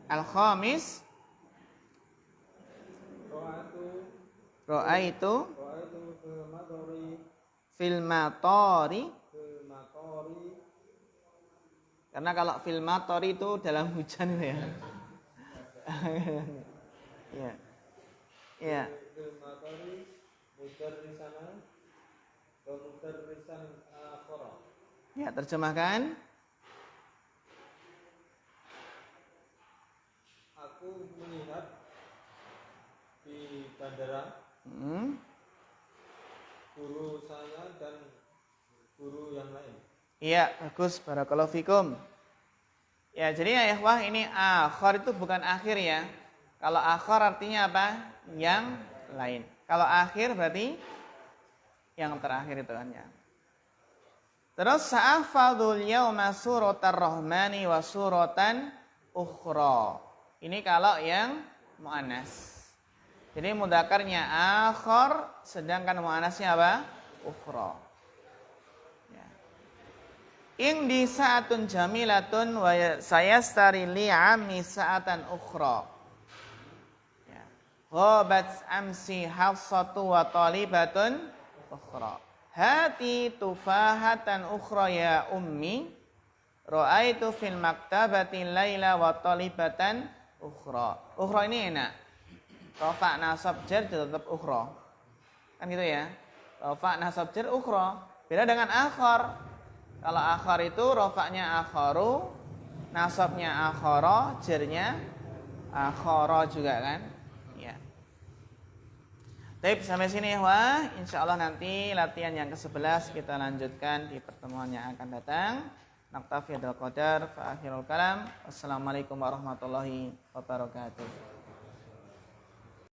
Al-khamis. Ra'aitu fil matori. Karena kalau fil matori itu dalam hujan ya. Iya. Iya. Fil matori mudarrisana wa mudarrisan akhara. Ya, terjemahkan. Aku melihat di bandara guru saya dan guru yang lain. Iya, bagus. Barakallahu fikum. Ya, jadi ya ikhwah, ini akhir itu bukan akhir ya. Kalau akhir artinya apa? Yang lain. Kalau akhir berarti yang terakhir itu kan ya. Terus sa'afadul yawma suratar rahmani wa suratan ukhra. Ini kalau yang mu'annas. Jadi mudzakarnya akhir, sedangkan mu'annasnya apa? Ukhra. Ya. Indi sa'atun jamilatun wa sayastari li'ami sa'atan ukhra. Ya. Ghabat amsi hafsatu wa talibatun ukhra. Hati tufahatan ukhra ya ummi. Ra'aitu fil maktabati laila wa talibatan ukhra. Ukhra ini enak. Rafa nasab jar tetap ukhra. Kan gitu ya. Rafa nasab jar ukhra. Beda dengan akhar. Kalau akhar itu rafa'nya akharu, nasabnya akhara, jarnya akhara juga kan? Ya. Baik, sampai sini ya, wah. Insyaallah nanti latihan yang ke-11 kita lanjutkan di pertemuan yang akan datang. Naktafi hadzal qadar fa akhirul kalam. Wassalamualaikum warahmatullahi wabarakatuh.